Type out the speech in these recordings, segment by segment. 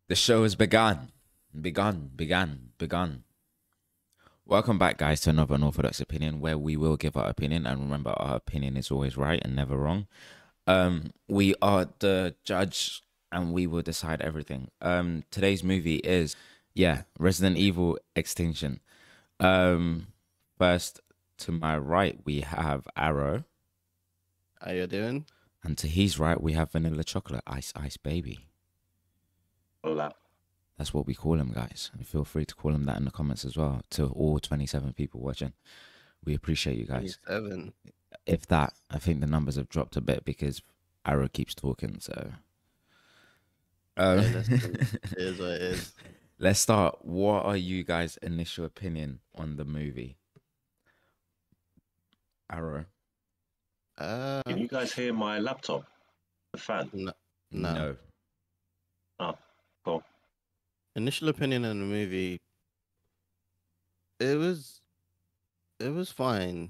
The show has begun. Begun. Welcome back, guys, to another Unorthodox opinion where we will give our opinion. And remember, our opinion is always right and never wrong. We are the judge and we will decide everything. Today's movie is, Resident Evil Extinction. First, to my right, we have Arrow. How you doing? And to his right, we have Vanilla Chocolate Ice Ice Baby. Hola. That's what we call him, guys. And feel free to call him that in the comments as well. To all 27 people watching, we appreciate you guys. 27. If that, I think the numbers have dropped a bit because Arrow keeps talking. So, It is what it is. let's start. What are you guys' initial opinion on the movie? Arrow. Can you guys hear my laptop? The fan? No. Oh, cool. Initial opinion on the movie. It was fine.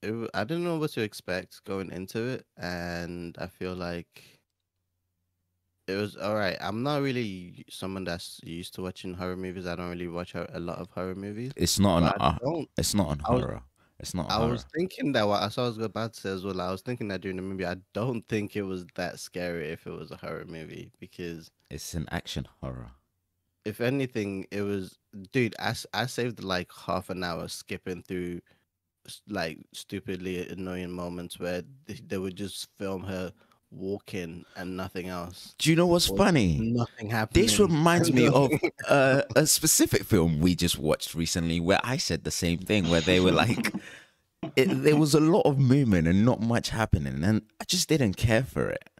I didn't know what to expect going into it, and I feel like it was all right. I'm not really someone that's used to watching horror movies. I don't really watch a lot of horror movies. It's not But I an. don't. It's not an I was- horror. It's not I horror. was thinking that what I was about to say as well. I was thinking that during the movie, I don't think it was that scary if it was a horror movie because It's an action horror. if anything, it was, dude. I saved like half an hour skipping through like stupidly annoying moments where they would just film her walking and nothing else. Do you know what's Or funny? Nothing happening. This reminds And me of nothing- a specific film we just watched recently where I said the same thing, where they were like, there was a lot of movement and not much happening, and I just didn't care for it.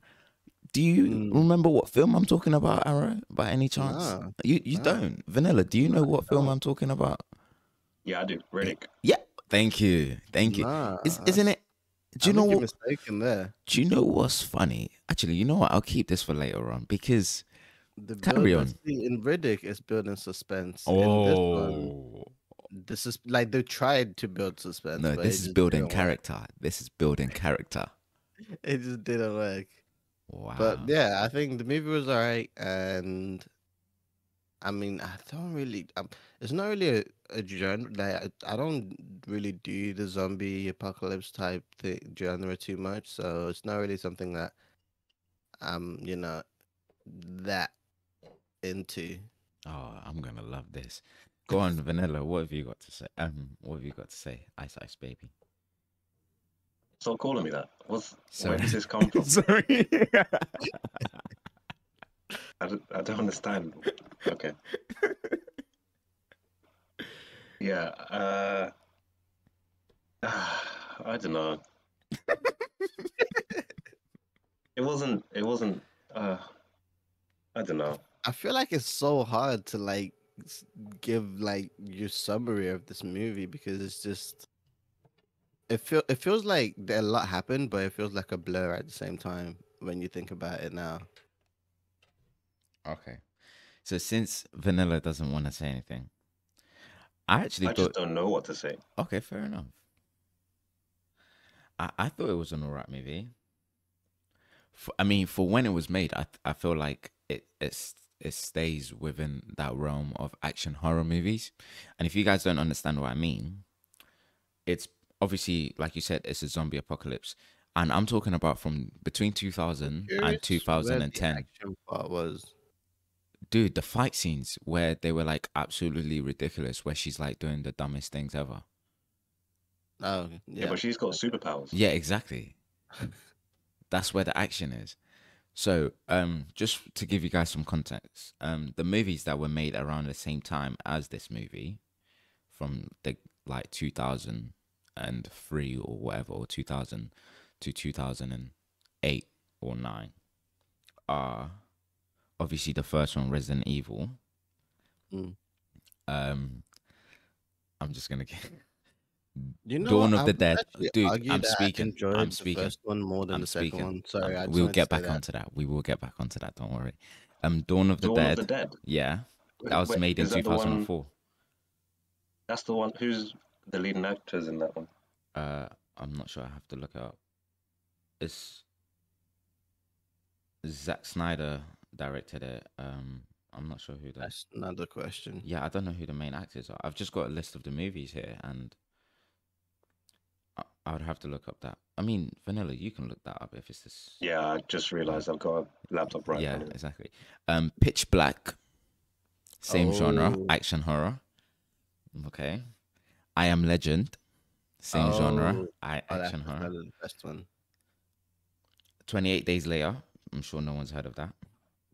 Do you remember what film I'm talking about, Arrow, by any chance? Nah, You nah. don't. Vanilla, do you know what film I'm talking about? Yeah, I do. Riddick. Yeah, thank you. Nah, Isn't it? Do you I know think you're what? mistaken there. Do you know what's funny? Actually, you know what? I'll keep this for later on because The Carry build, on. but see, in Riddick, it's building suspense. In this one, this is like they tried to build suspense. No, but this it is just building didn't work. character. This is building character. It just didn't work. Wow. But yeah, I think the movie was alright, and I mean, I don't really. It's not really a genre. Like, I don't really do the zombie apocalypse type genre too much, so it's not really something that I'm, that into. Oh, I'm gonna love this. Go on, Vanilla. What have you got to say? What have you got to say? Ice Ice Baby. Stop calling me that. Where Sorry. does this come from? Sorry. I don't understand. Okay. Yeah. I don't know. It wasn't. I don't know. I feel like it's so hard to like give like your summary of this movie because it's just it feels like a lot happened, but it feels like a blur at the same time when you think about it now. Okay. So since Vanilla doesn't want to say anything, I actually I thought. just don't know what to say. Okay, fair enough. I thought it was an alright movie. For when it was made, I feel like it stays within that realm of action horror movies. And if you guys don't understand what I mean, it's obviously, like you said, it's a zombie apocalypse, and I'm talking about from between 2000 and Curious where the 2010. action part was. Dude, the fight scenes where they were like absolutely ridiculous, where she's like doing the dumbest things ever. Oh Yeah, yeah, but she's got superpowers. Yeah, exactly. That's where the action is. So, just to give you guys some context, the movies that were made around the same time as this movie, from the like 2003 or whatever, or 2000 to 2008 or 9, are obviously the first one, Resident Evil. Mm. I'm just gonna get Dawn Dawn of the Dead. Dude, I'm I speaking. enjoyed I'm the speaking. first one more than I'm the second speaking. one. Sorry, I just We'll wanted get to say back that. onto that. We will get back onto that. Don't worry. Dawn of the Dawn Dead. of the Dead. Yeah, that was Wait, made in is that the one- 2004. That's the one. Who's the leading actors in that one? I'm not sure. I have to look it up. It's Zack Snyder directed it. I'm not sure who the. That's another question. Yeah, I don't know who the main actors are. I've just got a list of the movies here, and I would have to look up that. I mean, Vanilla, you can look that up if it's this. Yeah, I just realized I've got a laptop right Yeah, on it. exactly. Pitch Black, same genre, Oh. action horror. Okay. I Am Legend, same genre, action horror. That's the best one. 28 Days Later. I'm sure no one's heard of that.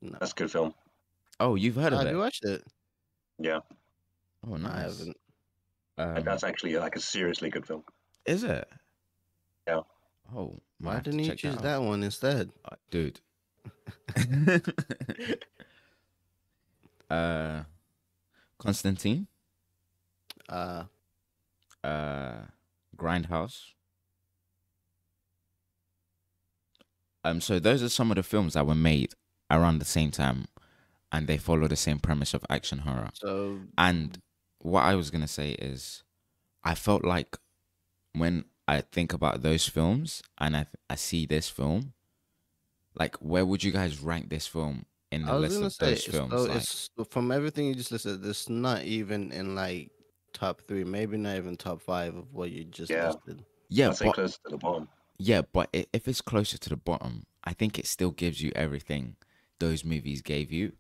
No. That's a good film. Oh, you've heard of Have it? you watched it? Yeah, Oh, No, I nice. haven't. and that's actually like a seriously good film. Is it? Yeah. Oh, might Why have to didn't you check choose out. that one instead? Dude. Constantine, Uh, Grindhouse. So those are some of the films that were made around the same time, and they follow the same premise of action horror. so And what I was gonna say is, I felt like when I think about those films and I see this film, like where would you guys rank this film in the I was list gonna of say, those films? so Like, it's from everything you just listed. It's not even in like top 3, maybe not even top 5 of what you just Yeah. listed. yeah, I'd say but close to the bottom. yeah, but if it's closer to the bottom, I think it still gives you everything those movies gave you.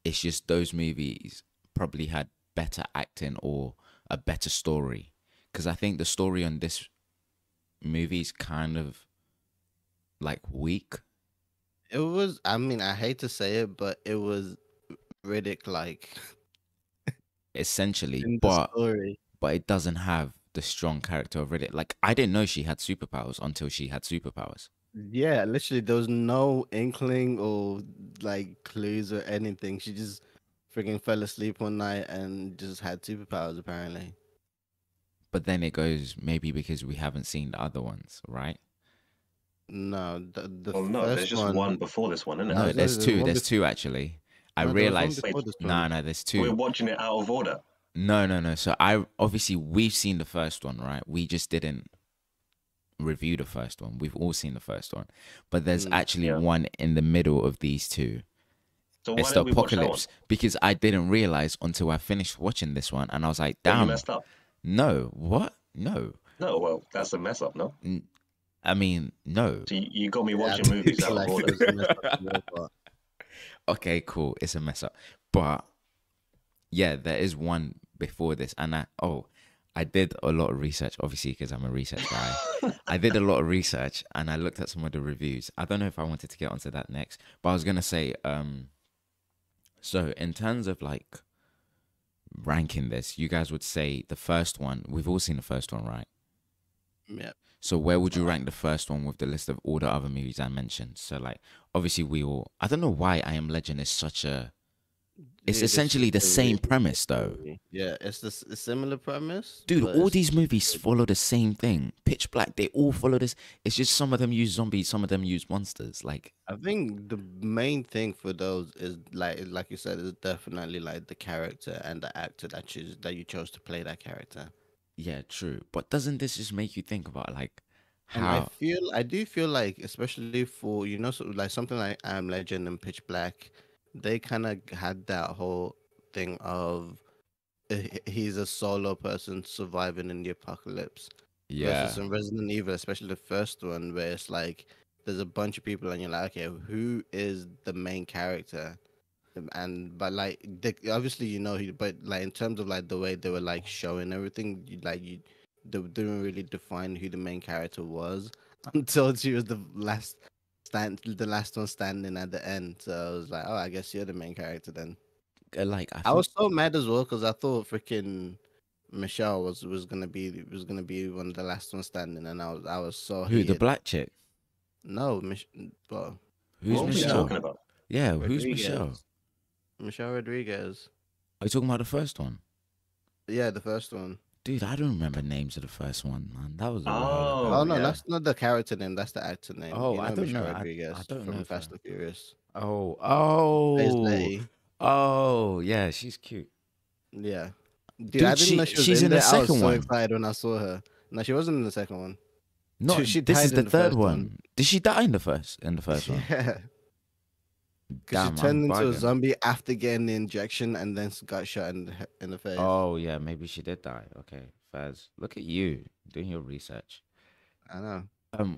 It's just those movies probably had better acting or a better story. Because I think the story on this movie is kind of like weak, It was. I mean, I hate to say it, but it was Riddick like essentially. in the But story. it doesn't have the strong character of Riddick. Like, I didn't know she had superpowers until she had superpowers. Yeah, literally, there was no inkling or like clues or anything. She just freaking fell asleep one night and just had superpowers. Apparently, But then it goes maybe because we haven't seen the other ones, right? no, the Well, no, there's first just one before this one, isn't it? No, was there's the two. one There's bef- two actually. I no, there was one realized. before this No, one. no, there's We're two. watching it out of order. No. So I obviously we've seen the first one, right? We just didn't review the first one. We've all seen the first one, but there's actually Yeah. one in the middle of these two. So why It's the didn't we watch that one? apocalypse because I didn't realize until I finished watching this one, and I was like, Well, you "Damn, messed up. no, what? No, No, well, that's a mess up, no? I mean, no." So you got me Yeah, I watching do movies feel out like of it order. was a mess up on your part. Okay, cool. It's a mess up, but yeah, there is one before this, and I did a lot of research, obviously, because I'm a research guy. I did a lot of research, and I looked at some of the reviews. I don't know if I wanted to get onto that next, but I was gonna say, so in terms of like ranking this, you guys would say the first one. We've all seen the first one, right? Yeah. So where would you rank the first one with the list of all the other movies I mentioned? So like, obviously we all. I don't know why I Am Legend is such a. It's Dude, essentially the just a same really premise, good though. movie. Yeah, it's this a similar premise. Dude, but all it's these movies follow the same thing. Pitch Black, they all follow this. It's just some of them use zombies, some of them use monsters. Like, I think the main thing for those is like you said, is definitely like the character and the actor that you chose to play that character. yeah, true. But doesn't this just make you think about like And how? I do feel like, especially for like something like I Am Legend and Pitch Black, they kind of had that whole thing of he's a solo person surviving in the apocalypse. Yeah, Versus in Resident Evil, especially the first one, where it's like there's a bunch of people and you're like, okay, who is the main character? But like obviously but like in terms of like the way they were like showing everything, they didn't really define who the main character was until she was the last one standing at the end. So I was like, oh, I guess you're the main character then. like I I think was so mad as well because I thought freaking Michelle was gonna be one of the last ones standing, and I was so who the heated. black chick? No, well, Who's What are we Michelle? talking about? Yeah, who's Michelle? Rodriguez. Michelle Rodriguez. Are you talking about the first one? Yeah, the first one. Dude, I don't remember names of the first one, man. That was a while Oh, ago. Oh no, yeah. that's not the character name. That's the actor name. Oh, You I know don't Michelle know. Rodriguez I don't from know. Fast and Furious. Plays Oh, Letty. oh, yeah, she's cute. Yeah, dude, Dude, I didn't know she was she's in in the there. I was second so one. excited when I saw her. No, she wasn't in the second one. No, She this died is in the the third first one. one. Did she die in the first one? Yeah. Because she Damn, I'm turned into a bugging. zombie after getting the injection and then got shot in the face. Oh yeah, maybe she did die. Okay, Faz, look at you doing your research. I know.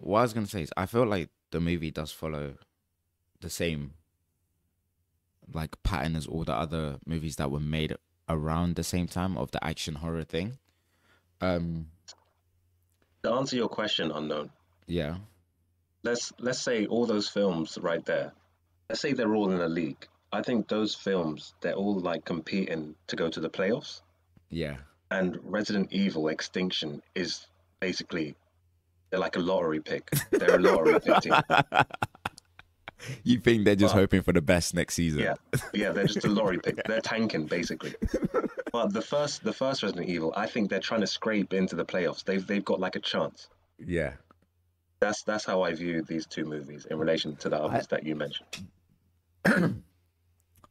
What I was gonna say is, I feel like the movie does follow the same like pattern as all the other movies that were made around the same time of the action horror thing. Um, To answer your question, unknown, yeah, let's say all those films right there. Let's say they're all in a league. I think those films they're all like competing to go to the playoffs. yeah. And Resident Evil Extinction is basically they're like a lottery pick. They're a lottery pick team. You think they're just But hoping for the best next season? yeah, yeah, they're just a lottery pick. They're tanking basically. But the first Resident Evil, I think they're trying to scrape into the playoffs. They've got like a chance. Yeah. That's how I view these two movies in relation to the others that you mentioned.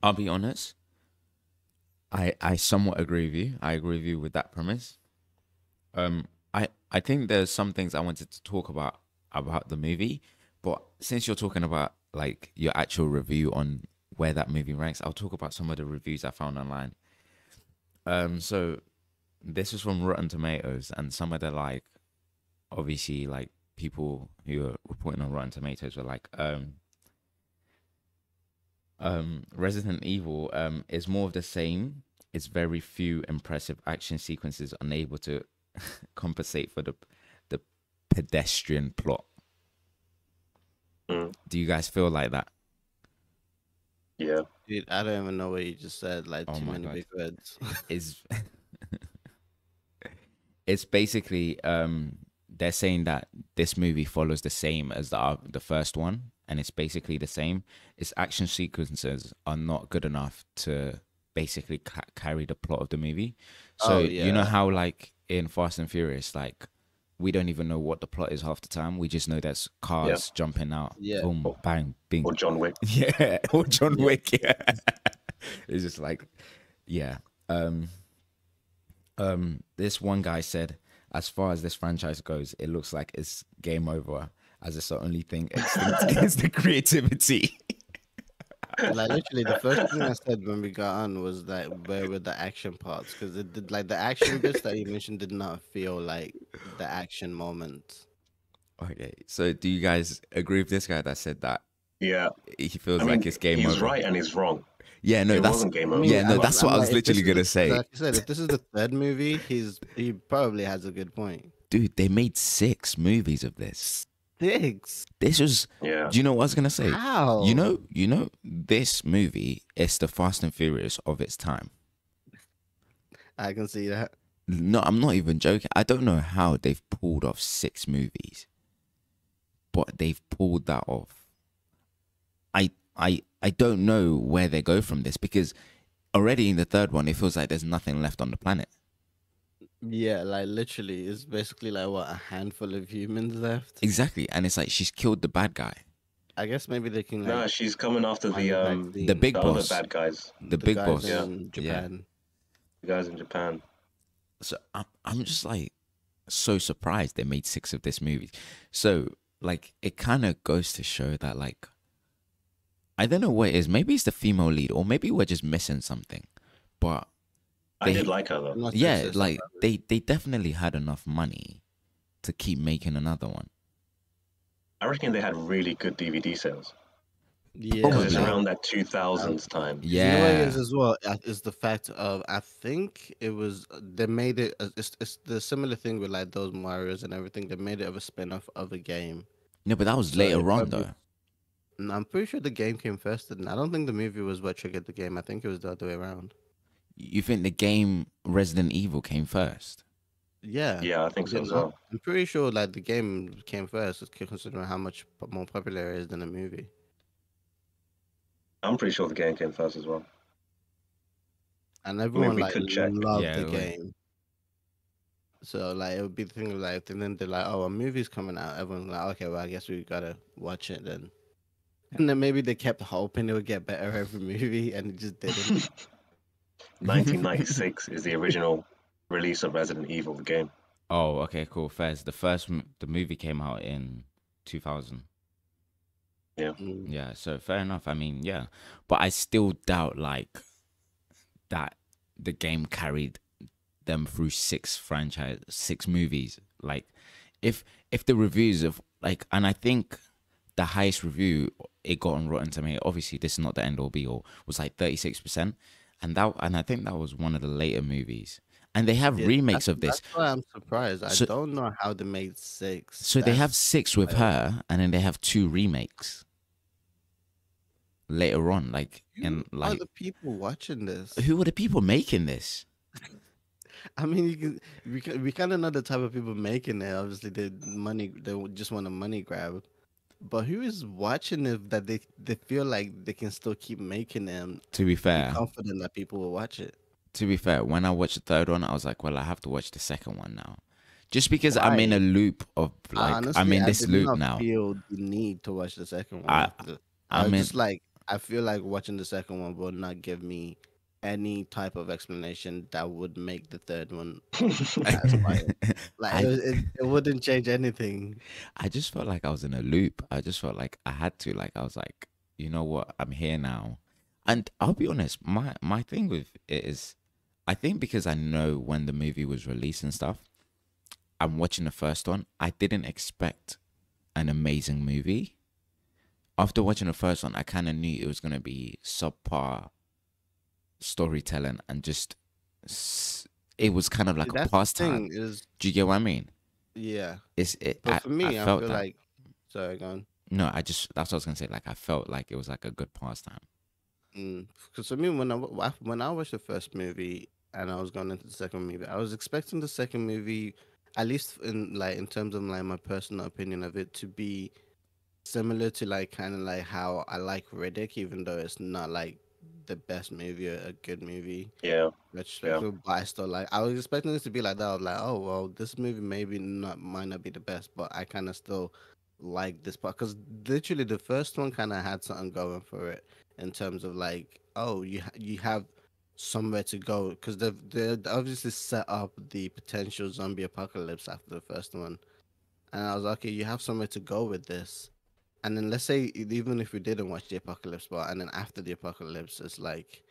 I'll be honest. I somewhat agree with you. I agree with you with that premise. I think there's some things I wanted to talk about the movie, but since you're talking about like your actual review on where that movie ranks, I'll talk about some of the reviews I found online. So this is from Rotten Tomatoes, and some of the like, obviously like people who are reporting on Rotten Tomatoes were like, Resident Evil is more of the same. It's very few impressive action sequences, unable to compensate for the pedestrian plot. Mm, Do you guys feel like that? yeah. Dude, I don't even know what you just said. Like Oh too my many God. big words. Is it's basically they're saying that this movie follows the same as the first one, and it's basically the same. Its action sequences are not good enough to basically carry the plot of the movie. So Oh you know yeah, how like in Fast and Furious, like we don't even know what the plot is half the time. We just know there's Yeah. cars jumping out, yeah. boom, bang, bing. Or John Wick. Yeah, or John Yeah. Wick. Yeah, it's just like, yeah. This one guy said, as far as this franchise goes, it looks like it's game over, as it's the only thing extinct is the creativity. Like literally, the first thing I said when we got on was like, where were the action parts? Because it did like the action bits that you mentioned did not feel like the action moments. Okay, so do you guys agree with this guy that said that Yeah. he feels I mean, like it's game he's over? right and he's wrong. Yeah, no, It that's wasn't game I over. mean, yeah, no, that's what I was like, if this literally is gonna say. like I said, if this is the third movie, he probably has a good point. Dude, they made 6 movies of this. 6. This was, Yeah. do you know what I was gonna say? How? You know, this movie is the Fast and Furious of its time. I can see that. No, I'm not even joking. I don't know how they've pulled off 6 movies, but they've pulled that off. I don't know where they go from this, because already in the third one, it feels like there's nothing left on the planet. Yeah, like literally, it's basically like what, a handful of humans left. Exactly, and it's like she's killed the bad guy, I guess maybe they can Nah, like she's coming after find the a um vaccine. the big the other boss, bad guys, the big guys boss. in Yeah. Japan. the guys in Japan. So I'm just like so surprised they made 6 of this movie. So like it kind of goes to show that like I don't know what it is. Maybe it's the female lead, or maybe we're just missing something. But I They- did like her though. Not yeah, sexist, like they definitely had enough money to keep making another one. I reckon they had really good DVD sales. yeah, Probably. It's Yeah. around that 2000s time. You know what it Yeah, is as well is the fact of I think it was they made it. It's the similar thing with like those Mario's and everything. They made it of a spin off of a game. no, but that was So later it on probably- though. And I'm pretty sure the game came first. And I don't think the movie was what triggered the game. I think it was the other way around. You think the game Resident Evil came first? Yeah. Yeah, I think so Did as not? well. I'm pretty sure like the game came first, considering how much more popular it is than the movie. I'm pretty sure the game came first as well. And everyone we like could check. loved Yeah, the wait. game. So like it would be the thing of like, and then they're like, "Oh, a movie's coming out." Everyone's like, "Okay, well, I guess we gotta watch it then." And then maybe they kept hoping it would get better every movie, and it just didn't. 1996 is the original release of Resident Evil, the game. Oh, okay, cool. First, the movie came out in 2000. Yeah. Mm. Yeah, so fair enough. I mean, yeah, but I still doubt like that the game carried them through six movies. Like, if the reviews of like, and I think the highest review it got on Rotten Tomato. Obviously, this is not the end all be all. Was like 36%, and I think that was one of the later movies. And they have Yeah, remakes of this. that's why I'm surprised. I So don't know how they made six. so they have That's six with wild. her, and then they have two remakes later on. Like Who in are like, the people watching this? who are the people making this? I mean, we kind of know the type of people making it. Obviously, they just want a money grab. But who is watching it that they feel like they can still keep making them To be be fair, confident that people will watch it? when I watched the third one, I was like, well, I have to watch the second one now, just because I'm in a Why? loop of like I'm Honestly, in I this did loop not now. feel the need to watch the second one I after. I was I'm in. just like, I feel like watching the second one will not give me any type of explanation that would make the third one as fire. Like I it wouldn't change anything. I just felt like I was in a loop. I just felt like I had to. Like I was like, you know what? I'm here now, and I'll be honest. My thing with it is, I think because I know when the movie was released and stuff. I'm watching the first one. I didn't expect an amazing movie. After watching the first one, I kind of knew it was gonna be subpar storytelling and just it was kind of See, like a that's the pastime. thing is, Do you get what I mean? yeah. It's it. But for I me, I felt feel that. like, sorry, go on. No, I just that's what I was gonna say. Like I felt like it was like a good pastime. Because for me, when I watched the first movie and I was going into the second movie, I was expecting the second movie, at least in terms of like my personal opinion of it, to be similar to like kind of like how I like Riddick, even though it's not like the best movie or a good movie Yeah. Yeah. retrospective, but I still like. I was expecting this to be like that. I was like, oh well, this movie maybe not might not be the best, but I kind of still like this part because literally the first one kind of had something going for it in terms of like, oh, you have somewhere to go because they obviously set up the potential zombie apocalypse after the first one, and I was like, okay, you have somewhere to go with this. And then let's say even if we didn't watch the apocalypse part, and then after the apocalypse, it's like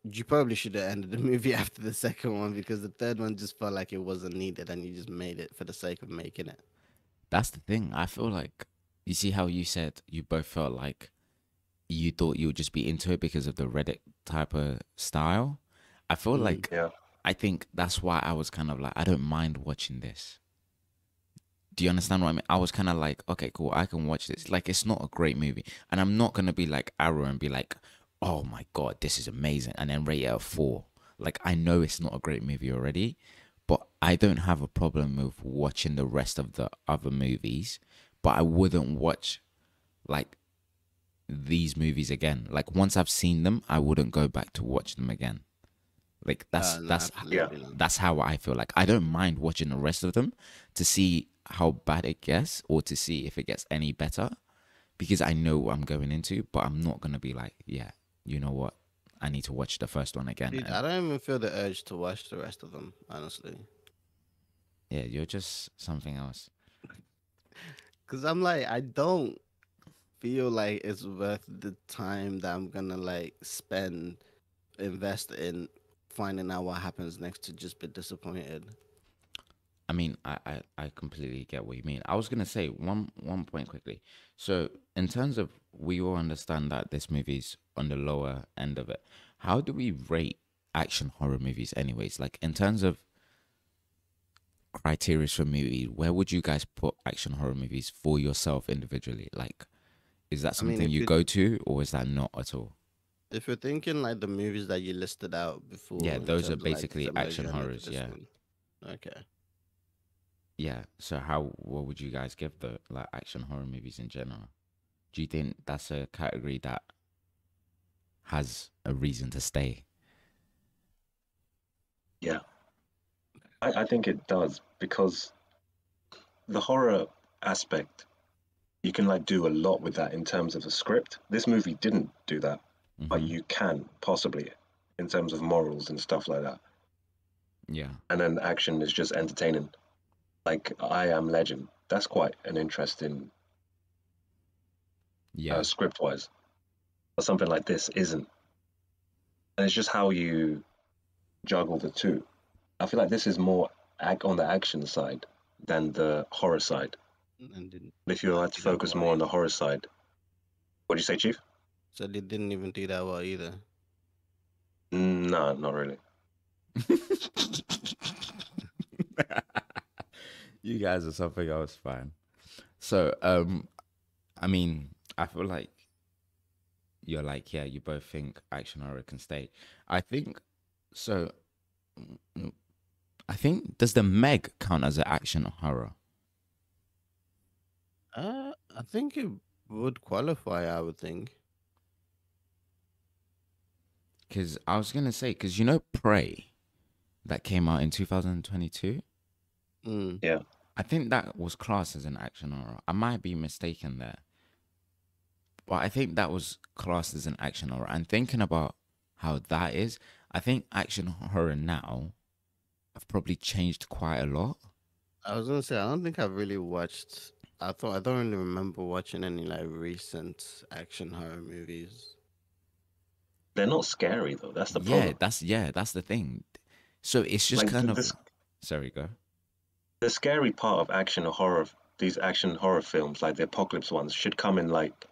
you probably should have ended the movie after the second one because the third one just felt like it wasn't needed and you just made it for the sake of making it. That's the thing. I feel like you see how you said you both felt like you thought you would just be into it because of the Reddit type of style. I feel Mm. like Yeah. I think that's why I was kind of like I don't mind watching this. Do you understand what I mean? I was kind of like, okay, cool, I can watch this. Like, it's not a great movie, and I'm not gonna be like Arrow and be like, oh my god, this is amazing, and then rate it a 4. Like, I know it's not a great movie already, but I don't have a problem with watching the rest of the other movies. But I wouldn't watch like these movies again. Like once I've seen them, I wouldn't go back to watch them again. Like No, Yeah. absolutely not. that's how I feel. Like I don't mind watching the rest of them to see how bad it gets or to see if it gets any better because I know what I'm going into, but I'm not gonna be like, yeah, you know what? I need to watch the first one again. Dude, And I don't even feel the urge to watch the rest of them, honestly. yeah, you're just something else. Because I'm like, I don't feel like it's worth the time that I'm gonna like invest in finding out what happens next to just be disappointed. I mean, I completely get what you mean. I was gonna say one point quickly. So in terms of we all understand that this movie's on the lower end of it. How do we rate action horror movies anyways? Like in terms of criteria for movie, where would you guys put action horror movies for yourself individually? Like is that I mean, something you go to or is that not at all? if you're thinking like the movies that you listed out Yeah, before in those are terms of like basically similar action genre to horrors, this yeah. one, okay. Yeah. So what would you guys give the like action horror movies in general? Do you think that's a category that has a reason to stay? Yeah. I think it does because the horror aspect, you can like do a lot with that in terms of the script. This movie didn't do that, but Mm-hmm. you can possibly in terms of morals and stuff like that. Yeah. And then action is just entertaining. Like I Am Legend. That's quite an interesting Yeah. script wise, but something like this isn't. And it's just how you juggle the two. I feel like this is more on the action side than the horror side. And didn't If you had to do that focus well more on either. the horror side, what do you say, Chief? So they didn't even do that well either. No, not really. You guys are something else, fine. So, I mean, I feel like you're like, yeah, you both think action horror can stay. I think so. mm, I think does the Meg count as an action horror? I think it would qualify. I would think. Because I was gonna say, because you know, Prey that came out in 2022. Mm. Yeah. I think that was classed as an action horror. I might be mistaken there, but I think that was classed as an action horror. And thinking about how that is, I think action horror now have probably changed quite a lot. I was gonna say I don't think I've really watched. I don't really remember watching any like recent action horror movies. They're not scary though. That's the problem. That's the thing. So it's just Like kind of this, sorry, go. the scary part of action or horror, these action horror films, like the apocalypse ones, should come in like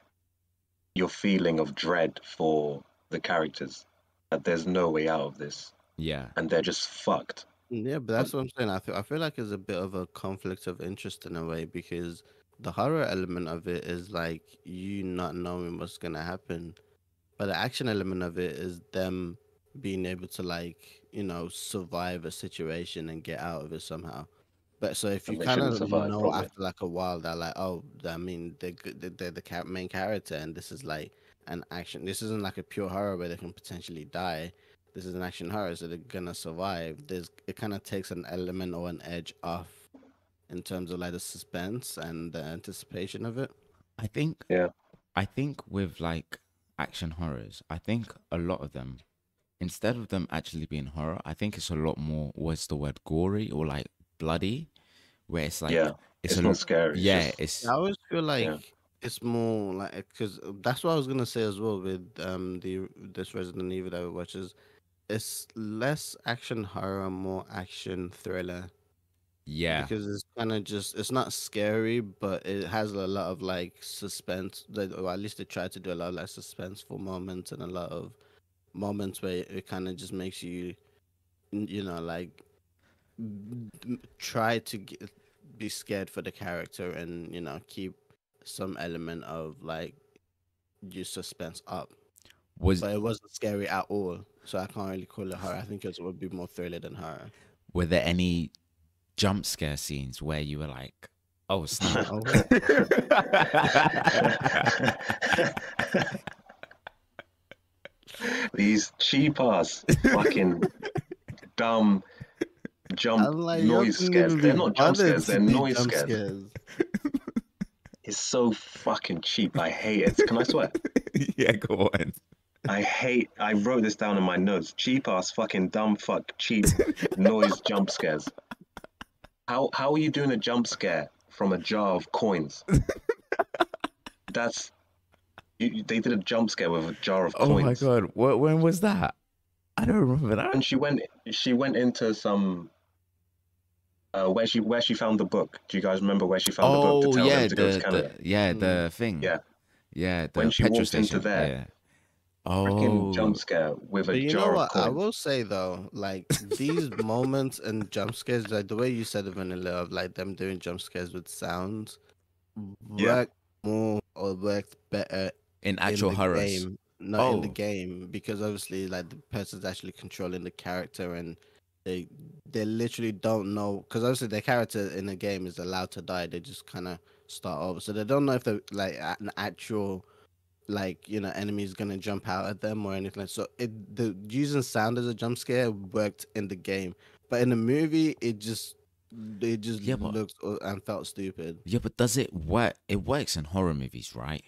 your feeling of dread for the characters. That there's no way out of this, Yeah. and they're just fucked. Yeah, but But that's what I'm saying. I feel like it's a bit of a conflict of interest in a way because the horror element of it is like you not knowing what's gonna happen, but the action element of it is them being able to like survive a situation and get out of it somehow. But so if you and they kind shouldn't of survive know probably. after like a while that like oh I mean they're the main character and this is like an action. This isn't like a pure horror where they can potentially die. This is an action horror, so they're gonna survive. It kind of takes an element or an edge off in terms of like the suspense and the anticipation of it. I think Yeah, I think with like action horrors, I think a lot of them, instead of them actually being horror, I think it's a lot more, what's the word, gory or like bloody, where it's like yeah. it's It's not a scary. It's yeah, just I it's always feel yeah. like it's more like because that's what I was gonna say as well with the this Resident Evil that we watch is it's less action horror, more action thriller yeah. because it's kind of just it's not scary, but it has a lot of like suspense. Or at least they try to do a lot of like suspenseful moments and a lot of moments where it kind of just makes you, like try to be scared for the character and keep some element of like your suspense up. Was But it wasn't scary at all, so I can't really call it horror. I think it would be more thriller than horror. were there any jump scare scenes where you were like, oh snap? Oh, These cheap ass fucking dumb jump I'm like, y'all noise couldn't scares. even be They're not jump bothered scares, to they're do noise jump scares. scares. It's so fucking cheap. I hate it. Can I swear? Yeah, go on. I wrote this down in my notes. Cheap ass fucking dumb fuck cheap noise jump scares. How are you doing a jump scare from a jar of coins? That's they did a jump scare with a jar of Oh my coins. god, when was that? I don't remember that. And she went into some where she found the book. Do you guys remember where she found the book to Oh tell them yeah, to go to Canada? Mm. the thing. Yeah. Yeah, When the she petrol walked into station. there, Yeah. freaking Oh, jump scare with a But you know jar of what? I coins. will say though, like these moments and jump scares, like the way you said it, Vanilla, of like them doing jump scares with sounds, Yeah. work more or worked better in in actual the horrors. game, not in the Oh, game, because obviously like the person's actually controlling the character and they they literally don't know because obviously their character in the game is allowed to die. They just kind of start over, so they don't know if they're like an actual like enemy's gonna jump out at them or anything. So the using sound as a jump scare worked in the game, but in the movie it just yeah, but looked and felt stupid. does it work? It works in horror movies, right?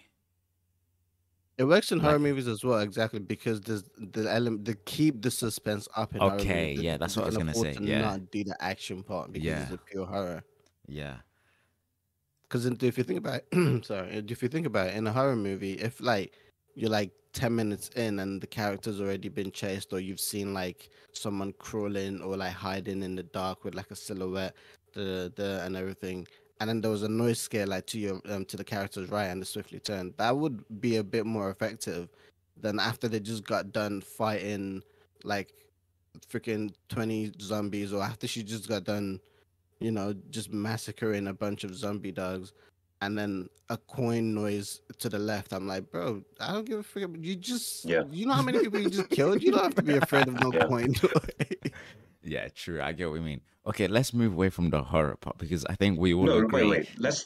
It works in horror Like, movies as well, exactly because there's the element to keep the suspense up in horror movies. okay, yeah, that's They what I was can gonna afford say. to Yeah, not do the action part because yeah, it's a pure horror. yeah. Because if you think about it, sorry, if you think about it, in a horror movie, if like you're like 10 minutes in and the character's already been chased, or you've seen like someone crawling or like hiding in the dark with like a silhouette, the and everything, and then there was a noise scare like to your to the character's right and they swiftly turn, that would be a bit more effective than after they just got done fighting like freaking 20 zombies, or after she just got done, just massacring a bunch of zombie dogs, and then a coin noise to the left. I'm like, bro, I don't give a frick. Yeah, You know how many people you just killed? You don't have to be afraid of no yeah. coin noise. Yeah, true. I get what you mean. Okay, let's move away from the horror part because I think we all No, agree. wait. Let's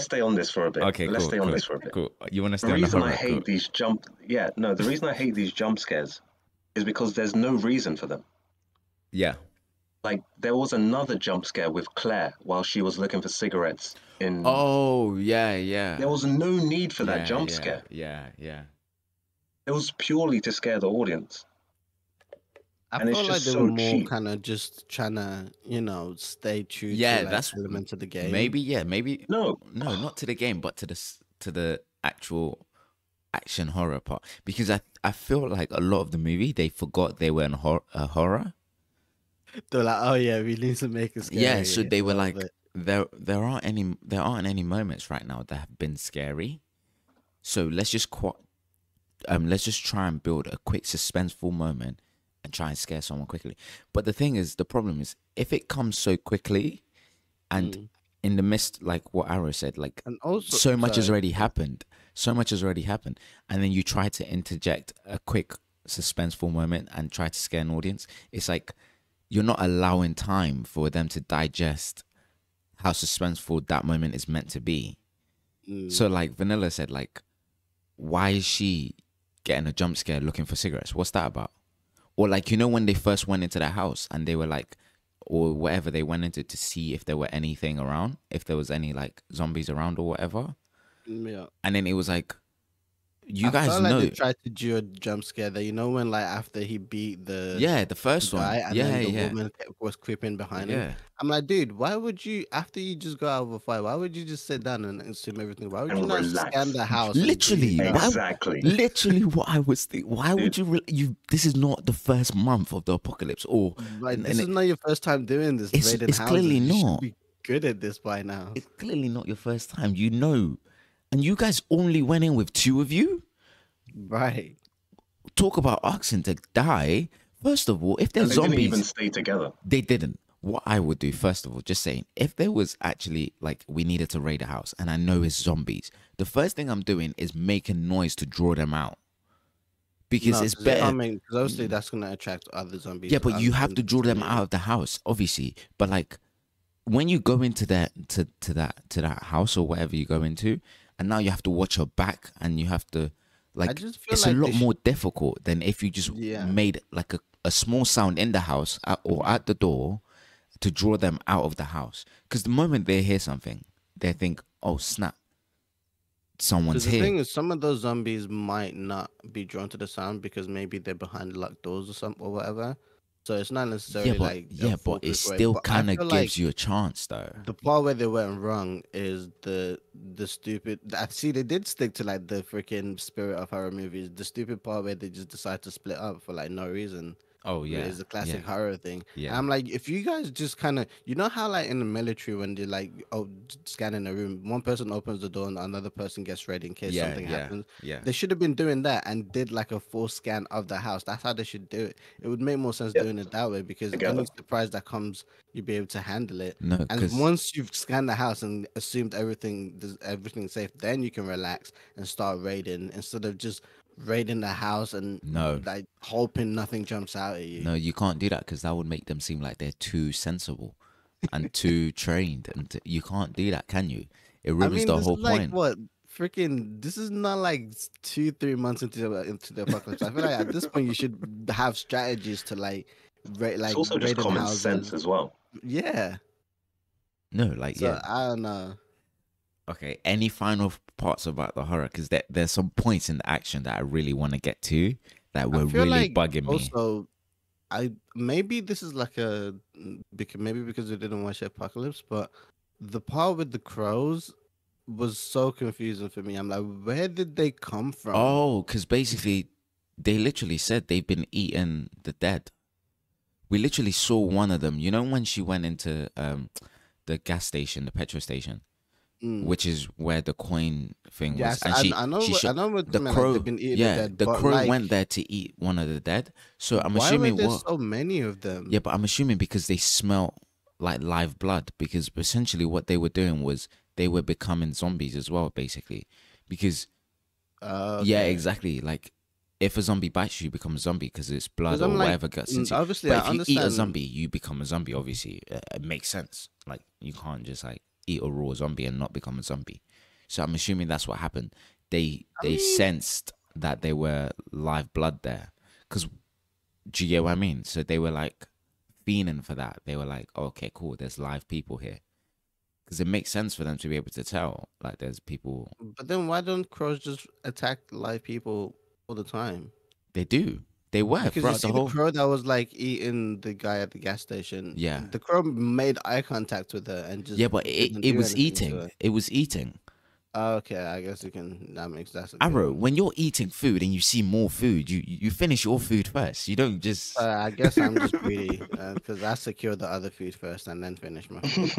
stay on this for a bit. Okay, Let's cool, stay on cool, this for a bit. cool. You want to The stay on the reason I horror? Cool. hate these jump, yeah, no, the reason I hate these jump scares is because there's no reason for them. Yeah. Like there was another jump scare with Claire while she was looking for cigarettes in. Oh, yeah, yeah. There was no need for that Yeah, jump yeah, scare. yeah, yeah. It was purely to scare the audience, I and it's felt like just they were so more cheap. kind of just trying to, stay true to Yeah, like that's elements of the game. maybe. Yeah, maybe. No, No, not to the game, but to the actual action horror part. Because I feel like a lot of the movie they forgot they were in a horror. They're like, oh yeah, we need to make it scary. Yeah, so they a were little like, bit. there aren't any moments right now that have been scary. So let's just try and build a quick suspenseful moment and try and scare someone quickly. But the thing is, the problem is if it comes so quickly and in the midst, like what Arrow said, like And also, so much has sorry. already happened. So much has already happened. And then you try to interject a quick suspenseful moment and try to scare an audience. It's like you're not allowing time for them to digest how suspenseful that moment is meant to be. So like Vanilla said, like, why is she getting a jump scare looking for cigarettes? What's that about? Or like, when they first went into the house and they were like, or whatever they went into to see if there were anything around, if there was any like zombies around or whatever. Yeah. And then it was like, you I guys felt like know, they tried to do a jump scare that, when like after he beat the yeah, the first guy one, and yeah, then the yeah, woman was creeping behind him. yeah. I'm like, dude, why would you, after you just got out of a fight, why would you just sit down and assume everything? Why would you and not scan relax. the house and do Literally, your why? job? Exactly. Literally, what I was thinking. Why would Dude. you? This is not the first month of the apocalypse, or Like, and this is not your first time doing this, raiding it's houses. clearly You should not. be good at this by now. It's clearly not your first time. And you guys only went in with two of you. Right. Talk about asking to die. First of all, if And there's they didn't even zombies, stay together. they didn't. What I would do, first of all, just saying, if there was actually like we needed to raid a house and I know it's zombies, the first thing I'm doing is making noise to draw them out. Because No, it's 'cause they better. can't because obviously that's gonna attract other zombies. Yeah, but you other have to draw them out of the house, obviously. But like when you go into that house or whatever you go into, and now you have to watch your back and you have to like just feel it's like a they lot more difficult than if you just Yeah. made like a small sound in the house or at the door to draw them out of the house. Because the moment they hear something, they think, "Oh snap, someone's Because the here." thing is, some of those zombies might not be drawn to the sound because maybe they're behind locked doors or something or whatever. So it's not necessarily like a yeah, but it foolproof way. still But I kind of feel gives like you a chance though. the part where they went wrong is the stupid. I see they did stick to like the freaking spirit of horror movies. The stupid part where they just decide to split up for like no reason. Oh yeah, Is a classic yeah, horror thing. And yeah, I'm like, if you guys just kind of, how like in the military when they're like, oh, scanning a room, one person opens the door and another person gets ready in case yeah, something yeah, happens. yeah. They should have been doing that and did like a full scan of the house. That's how they should do it. It would make more sense Yeah, doing it that way because together. any surprise that comes, you'll be able to handle it. No, And because once you've scanned the house and assumed everything's safe, then you can relax and start raiding instead of just raiding the house and no, like hoping nothing jumps out at you. no, you can't do that because that would make them seem like they're too sensible and too trained, and you can't do that, can you? It I ruins mean, the this whole is like point. what freaking. This is not like 2-3 months into the apocalypse. I feel like at this point you should have strategies to like It's also just raiding common sense houses. as well. Yeah. No, like So yeah. I don't know. Okay, any final parts about the horror? Because there's some points in the action that I really want to get to that I were feel really like bugging me. also maybe this is like because maybe because we didn't watch Apocalypse, but the part with the crows was so confusing for me. I'm like, where did they come from? Oh, because basically, they literally said they've been eating the dead. We literally saw one of them. You know when she went into the gas station, the petrol station, Mm. which is where the coin thing was, Yes, and I know. she I know what the you mean. Like they've crow. been eating the Yeah, dead, the but crow went like, there to eat one of the dead. So I'm why were assuming there what? so many of Yeah, them? but I'm assuming because they smell like live blood. Because essentially what they were doing was they were becoming zombies as well, basically. Because yeah, Okay. exactly. Like if a zombie bites you, you become a zombie because it's blood Because or I'm like, whatever gets into you. obviously, But I if you eat a understand. zombie, you become a zombie. Obviously, it makes sense. Like you can't just like eat a raw zombie and not become a zombie. So I'm assuming that's what happened. They I they mean, sensed that they were live blood there. Because do you get what I mean? So they were like fiending for that. They were like, okay, cool. There's live people here. Because it makes sense for them to be able to tell. Like there's people. but then why don't crows just attack live people all the time? They do. They were Because you throughout the see the whole. crow that was like eating the guy at the gas station. Yeah. The crow made eye contact with her and just Yeah, but didn't it do was anything to eating. her. It was eating. Okay, I guess you can. That's a good Arrow, one. when you're eating food and you see more food, you finish your food first. You don't just. I guess I'm just greedy because I secured the other food first and then finish my food.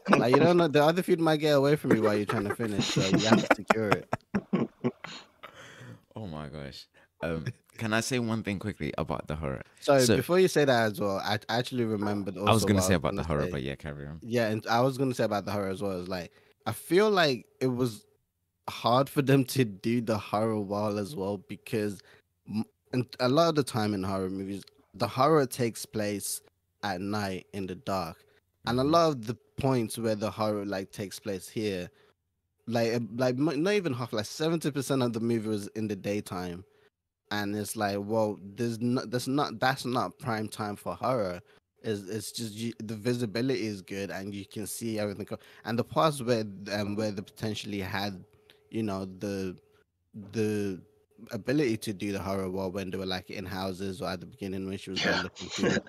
Like you don't know, the other food might get away from you while you're trying to finish, so you have to secure it. Oh my gosh. Can I say one thing quickly about the horror? So So before you say that as well, I actually remembered I was also gonna what I say was about the gonna horror, say. but yeah, carry on. Yeah, and I was gonna say about the horror as well. Is like I feel like it was hard for them to do the horror well as well because and a lot of the time in horror movies, the horror takes place at night in the dark, and a Hmm. lot of the points where the horror like takes place here, not even half, like 70% of the movie was in the daytime, and it's like, well, that's not prime time for horror. It's just the visibility is good and you can see everything. And the parts where they potentially had, the ability to do the horror well when they were like in houses or at the beginning when she was Yeah. going looking through.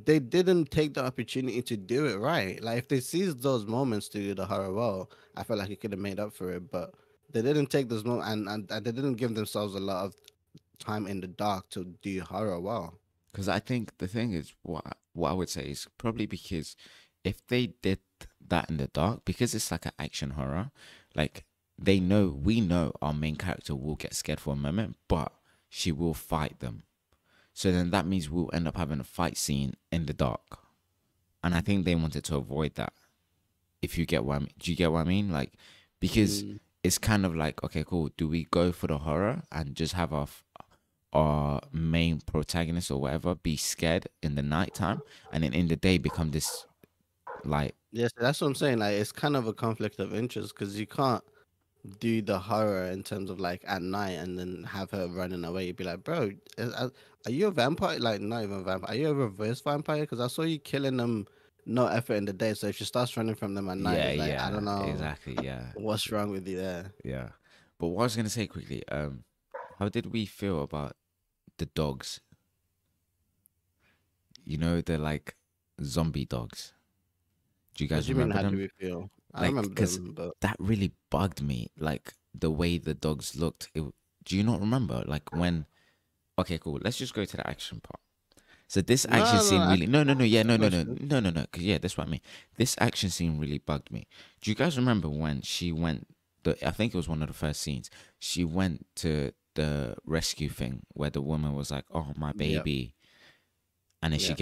They didn't take the opportunity to do it right. Like if they seized those moments to do the horror well, I feel like it could have made up for it. But they didn't take those moments and they didn't give themselves a lot of time in the dark to do horror well. Because I think the thing is, what I would say is probably because if they did that in the dark, because it's like an action horror, like we know our main character will get scared for a moment, but she will fight them. So then that means we'll end up having a fight scene in the dark. And I think they wanted to avoid that. If you get what I mean. Do you get what I mean? Like, because Mm. it's kind of like, okay, cool. Do we go for the horror and just have our main protagonist or whatever be scared in the nighttime and then in the day become this like Yes, that's what I'm saying. Like it's kind of a conflict of interest because you can't do the horror in terms of like at night and then have her running away. You'd be like, bro, are you a vampire? Like not even a vampire. Are you a reverse vampire? Because I saw you killing them, no effort in the day. So if she starts running from them at night, yeah, it's like I yeah, don't know exactly, yeah, what's wrong with you there. yeah. But what I was gonna say quickly, how did we feel about the dogs? You know, they're like zombie dogs. Do you What guys do you mean? remember How do them? we feel? I Like, remember because them, but that really bugged me. Like the way the dogs looked. Do you not remember? Like when? Okay, cool. Let's just go to the action part. So this action no. scene really Ask yeah the question. no because yeah that's what I mean. This action scene really bugged me. Do you guys remember when she went? I think it was one of the first scenes. She went to the rescue thing where the woman was like, "Oh my Yep. baby," and then Yeah.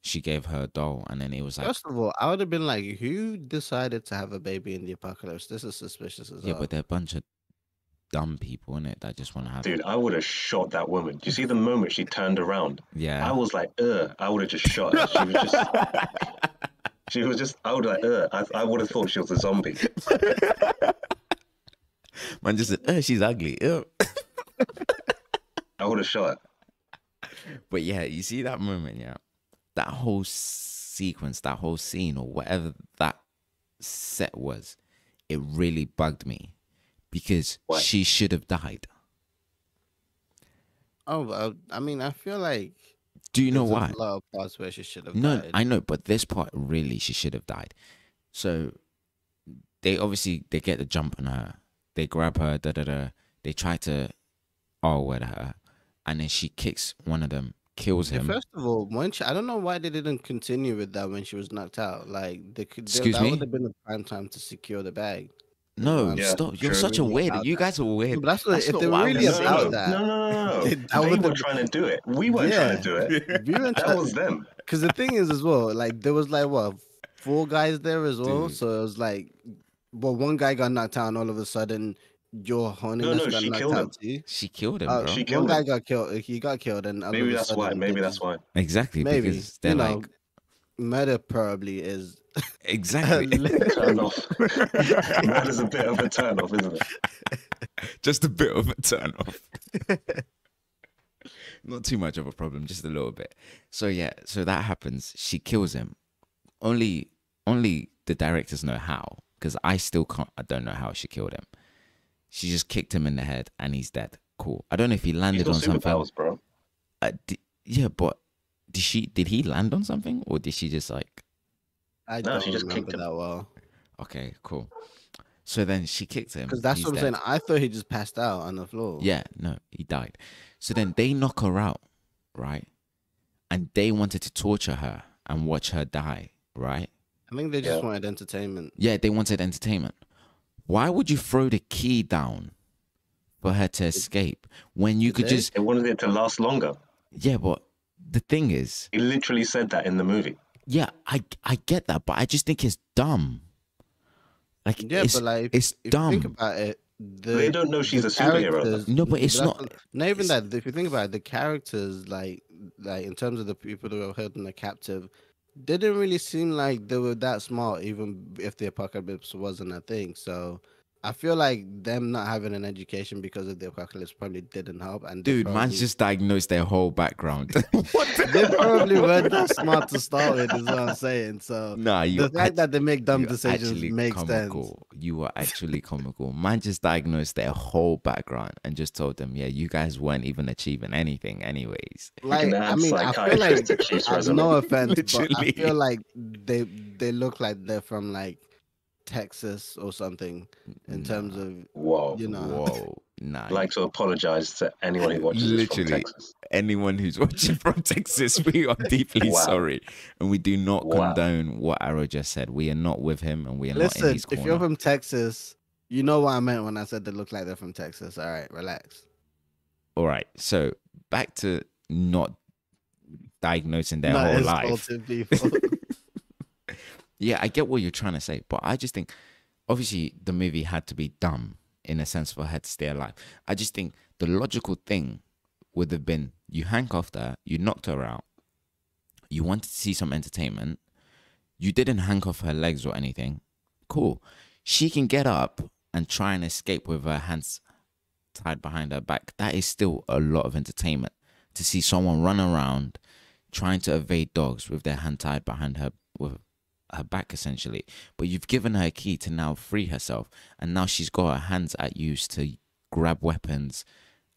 she gave her a doll, and then it was like, First of all, I would have been like, who decided to have a baby in the apocalypse? This is suspicious as yeah, but hell. they're a bunch of dumb people in it that just want to have. Dude, I would have shot that woman. Do you see the moment she turned around? I Yeah. was like, I would have just shot her. She was just, I would like, I would have thought she was a zombie. Man just said, she's ugly. Ew. I would have shot her. But yeah, you see that moment, yeah? That whole sequence, that whole scene, or whatever that set was, it really bugged me because Why? she should have died. Oh, I mean, I feel like Do you know there's a why? lot of parts where she should have No, died. I know, but this part really, she should have died. So they get the jump on her. They grab her, da da da. They try to wed her, and then she kicks one of them, kills Yeah, him. first of all, I don't know why they didn't continue with that when she was knocked out. Like Excuse that would me? have been the prime time to secure the bag. Is what No, I'm Yeah, stop. You're true. such a really weird. about You that. guys are No, weird. but that's what, That's if not they what were I'm really No, saying. about no, that, no, no, no, no. that They would were have. trying to do it. We weren't trying to do it. We were That was them. because the thing is as well, like there was like what 4 guys there as well, Dude. so it was like, well, one guy got knocked out, and all of a sudden your No, horniness no, got she knocked killed out him. too. She killed him, bro. She One killed guy him. got killed. He got killed, and all Maybe of a that's why. sudden Maybe they that's just why. Exactly, maybe because they're like murder probably is exactly Turn off. Murder's a bit of a turn off, isn't it? just a bit of a turn off. Not too much of a problem, just a little bit. So yeah, so that happens. She kills him. Only the directors know how, because I still can't. I don't know how she killed him. She just kicked him in the head, and he's dead. Cool. I don't know if he He's landed got on something. superpowers, bro. Yeah, but did he land on something, or did she just like? I No, don't she just remember kicked him. that well Okay, cool. So then she kicked him. because that's he's what I'm dead. saying. I thought he just passed out on the floor. Yeah, no, he died. So then they knock her out, right? And they wanted to torture her and watch her die, right? I think they just Yeah. wanted entertainment. Yeah, they wanted entertainment. Why would you throw the key down for her to escape when you could They- just? They wanted it to last longer. Yeah, but the thing is, He literally said that in the movie. yeah, I get that, but I just think it's dumb. Like, Yeah, it's, but like it's if dumb. you think about it, They don't know she's the a superhero, though. characters- No, but it's that's not- not even it's- that. If you think about it, the characters, like in terms of the people who were held in the captive, didn't really seem like they were that smart, even if the apocalypse wasn't a thing. So I feel like them not having an education because of the apocalypse probably didn't help. And they Dude, probably, man's just diagnosed their whole background. they probably weren't that smart to start with, is what I'm saying. So Nah, you the fact that they make dumb you're decisions actually makes comical. You were actually comical. Man just diagnosed their whole background and just told them, yeah, you guys weren't even achieving anything anyways. sense. Like, can I add mean, I feel psychiatrist like to Chief's no resume. offense, but I Literally. feel like they look like they're from like Texas or something in terms of Whoa. you know. Whoa. Nah. I'd like to apologize to anyone who watches this from Literally. Texas. Anyone who's watching from Texas, we are deeply Wow. sorry. And we do not Wow. condone what Arrow just said. We are not with him and we are not in Listen, his corner. if you're from Texas, you know what I meant when I said they look like they're from Texas. All right, relax. All right. So back to not diagnosing their Not whole life. insulting people. Yeah, I get what you're trying to say, but I just think obviously the movie had to be dumb in a sense for her to stay alive. I just think the logical thing would have been you handcuffed her, you knocked her out, you wanted to see some entertainment, you didn't handcuff her legs or anything. Cool. She can get up and try and escape with her hands tied behind her back. That is still a lot of entertainment to see someone run around trying to evade dogs with their hand tied behind her with her back essentially. But you've given her a key to now free herself, and now she's got her hands at use to grab weapons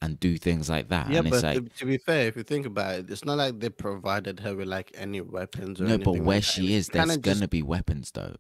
and do things like that. Yeah, and but it's like to be fair, if you think about it, it's not like they provided her with like any weapons or no, anything. but where like that. she is, Kinda there's just- gonna be weapons though.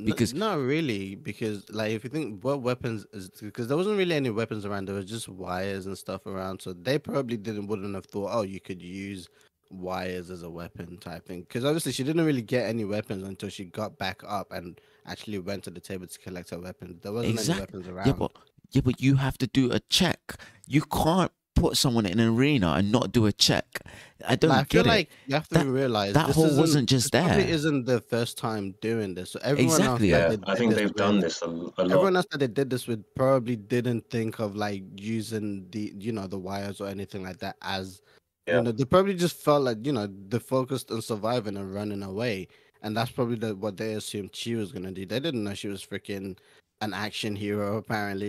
because- not really, because like if you think what weapons is, because there wasn't really any weapons around, there was just wires and stuff around, so they probably wouldn't have thought, oh, you could use wires as a weapon type thing, because obviously she didn't really get any weapons until she got back up and actually went to the table to collect her weapons. There wasn't any Exactly. weapons around. Yeah, but you have to do a check. You can't put someone in an arena and not do a check. I don't Like, I feel get it. like you have to That- realize that this hole isn't- wasn't just this probably there. isn't the first time doing this. So everyone Exactly, else Yeah, that they I think did they've with- done this a lot. Everyone else that they did this with probably didn't think of like using the the wires or anything like that as Yeah. they probably just felt like they focused on surviving and running away, and that's probably what they assumed she was gonna do. They didn't know she was freaking an action hero. Apparently,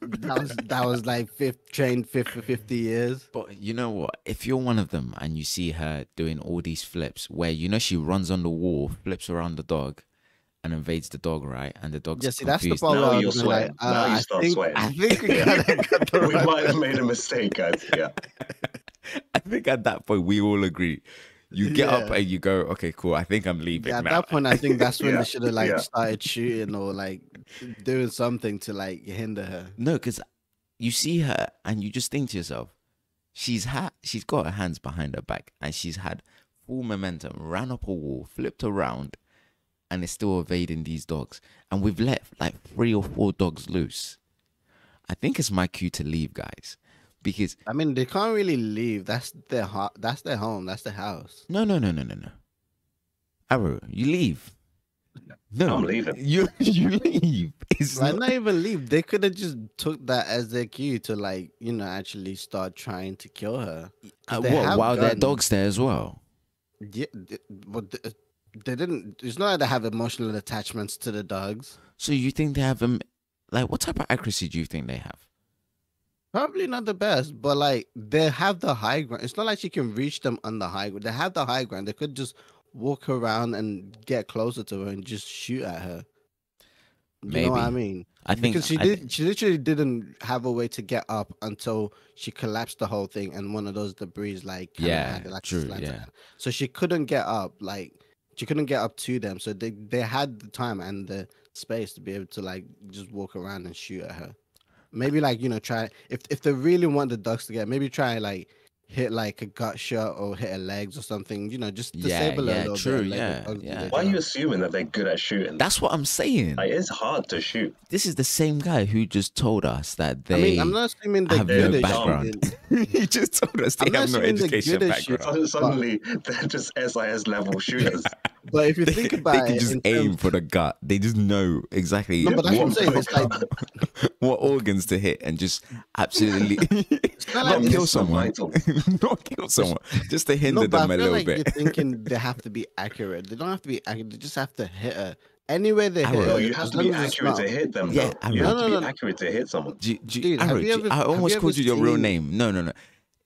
that was like trained for 50 years. But you know what? If you're one of them and you see her doing all these flips where she runs on the wall, flips around the dog, and invades the dog, right? And the dog's Yeah, see, that's the confused. part Now where I you're was like, sweating. Now you start sweating. I think we Yeah. got the We right might have made a mistake, guys. Yeah. I think at that point we all agree You get up Yeah. and you go, okay, cool. I think I'm leaving Yeah, at now. that point, I think that's when Yeah, they should have like yeah. started shooting or like doing something to like hinder her. No, because you see her and you just think to yourself, she's got her hands behind her back and she's had full momentum, ran up a wall, flipped around, and is still evading these dogs. And we've let like 3 or 4 dogs loose. I think it's my cue to leave, guys, because I mean, they can't really leave. That's their That's their home. That's their house. no. Arrow, you leave. No, I'm leaving. you leave. It's Like, not. not even leave. They could have just took that as their cue to like, actually start trying to kill her. 'Cause they What? have While there are guns. dogs there as well. Yeah, but they didn't. It's not like they have emotional attachments to the dogs. So you think they have like what type of accuracy do you think they have? Probably not the best, but like they have the high ground. It's not like she can reach them on the high ground. They have the high ground. They could just walk around and get closer to her and just shoot at her. You know what I Maybe. mean? I think Because she literally didn't have a way to get up until she collapsed the whole thing, and one of those debris like kind of Yeah, had like a true, slant yeah. on it. So she couldn't get up. Like she couldn't get up to them. So they had the time and the space to be able to like just walk around and shoot at her. Maybe like try if they really want the dogs to get, maybe try like hit like a gut shot or hit her legs or something. Just disable her a little true, bit and let yeah, the dogs do yeah. their Why are you job. assuming that they're good at shooting? That's what I'm saying. Like, it's hard to shoot. This is the same guy who just told us that I they mean, I'm not assuming they're have good no at background. shooting. He just told us they I'm not have no assuming they're education good at background. shooting. Suddenly, they're just SIS level shooters. But if you They, think they about can it, just in aim terms, for the gut. They just know exactly no, but that's what I'm saying. What- It's like what organs to hit and just absolutely not not like kill it's so someone. vital. Not kill someone. Just to hinder no, but I them a feel little like bit. you're thinking they have to be accurate. They don't have to be accurate. They just have to hit her. Anywhere they hit Arrow. her, No, you have as to long be as it's accurate not. to hit them, Yeah, though. You Arrow. have to No, be no, no. accurate to hit someone. Dude, Arrow, have you ever? I almost have you called ever you your real seen? name. No.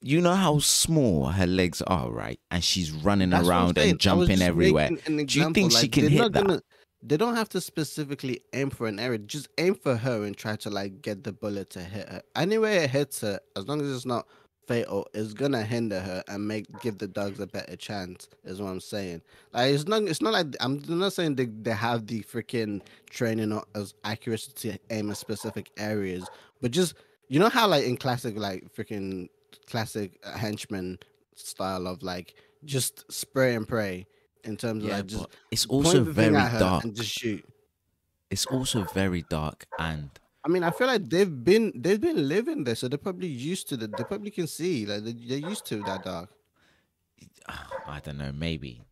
You know how small her legs are, right? And she's running That's what I'm around saying. and I was jumping just everywhere. making an Do you example. think she Like can they're hit not that? gonna. They don't have to specifically aim for an area. Just aim for her and try to like get the bullet to hit her. Anywhere it hits her, as long as it's not fatal, it's gonna hinder her and give the dogs a better chance. Is what I'm saying. Like it's not. It's not like I'm not saying they have the freaking training or as accuracy to aim at specific areas, but just how like in classic like freaking classic henchman style of like just spray and pray in terms of Yeah, like just but it's also point the thing very at her dark. and just shoot. It's also very dark and I mean, I feel like they've been living there, so they're probably used to They probably can see like they're used to that dark. I don't know, maybe.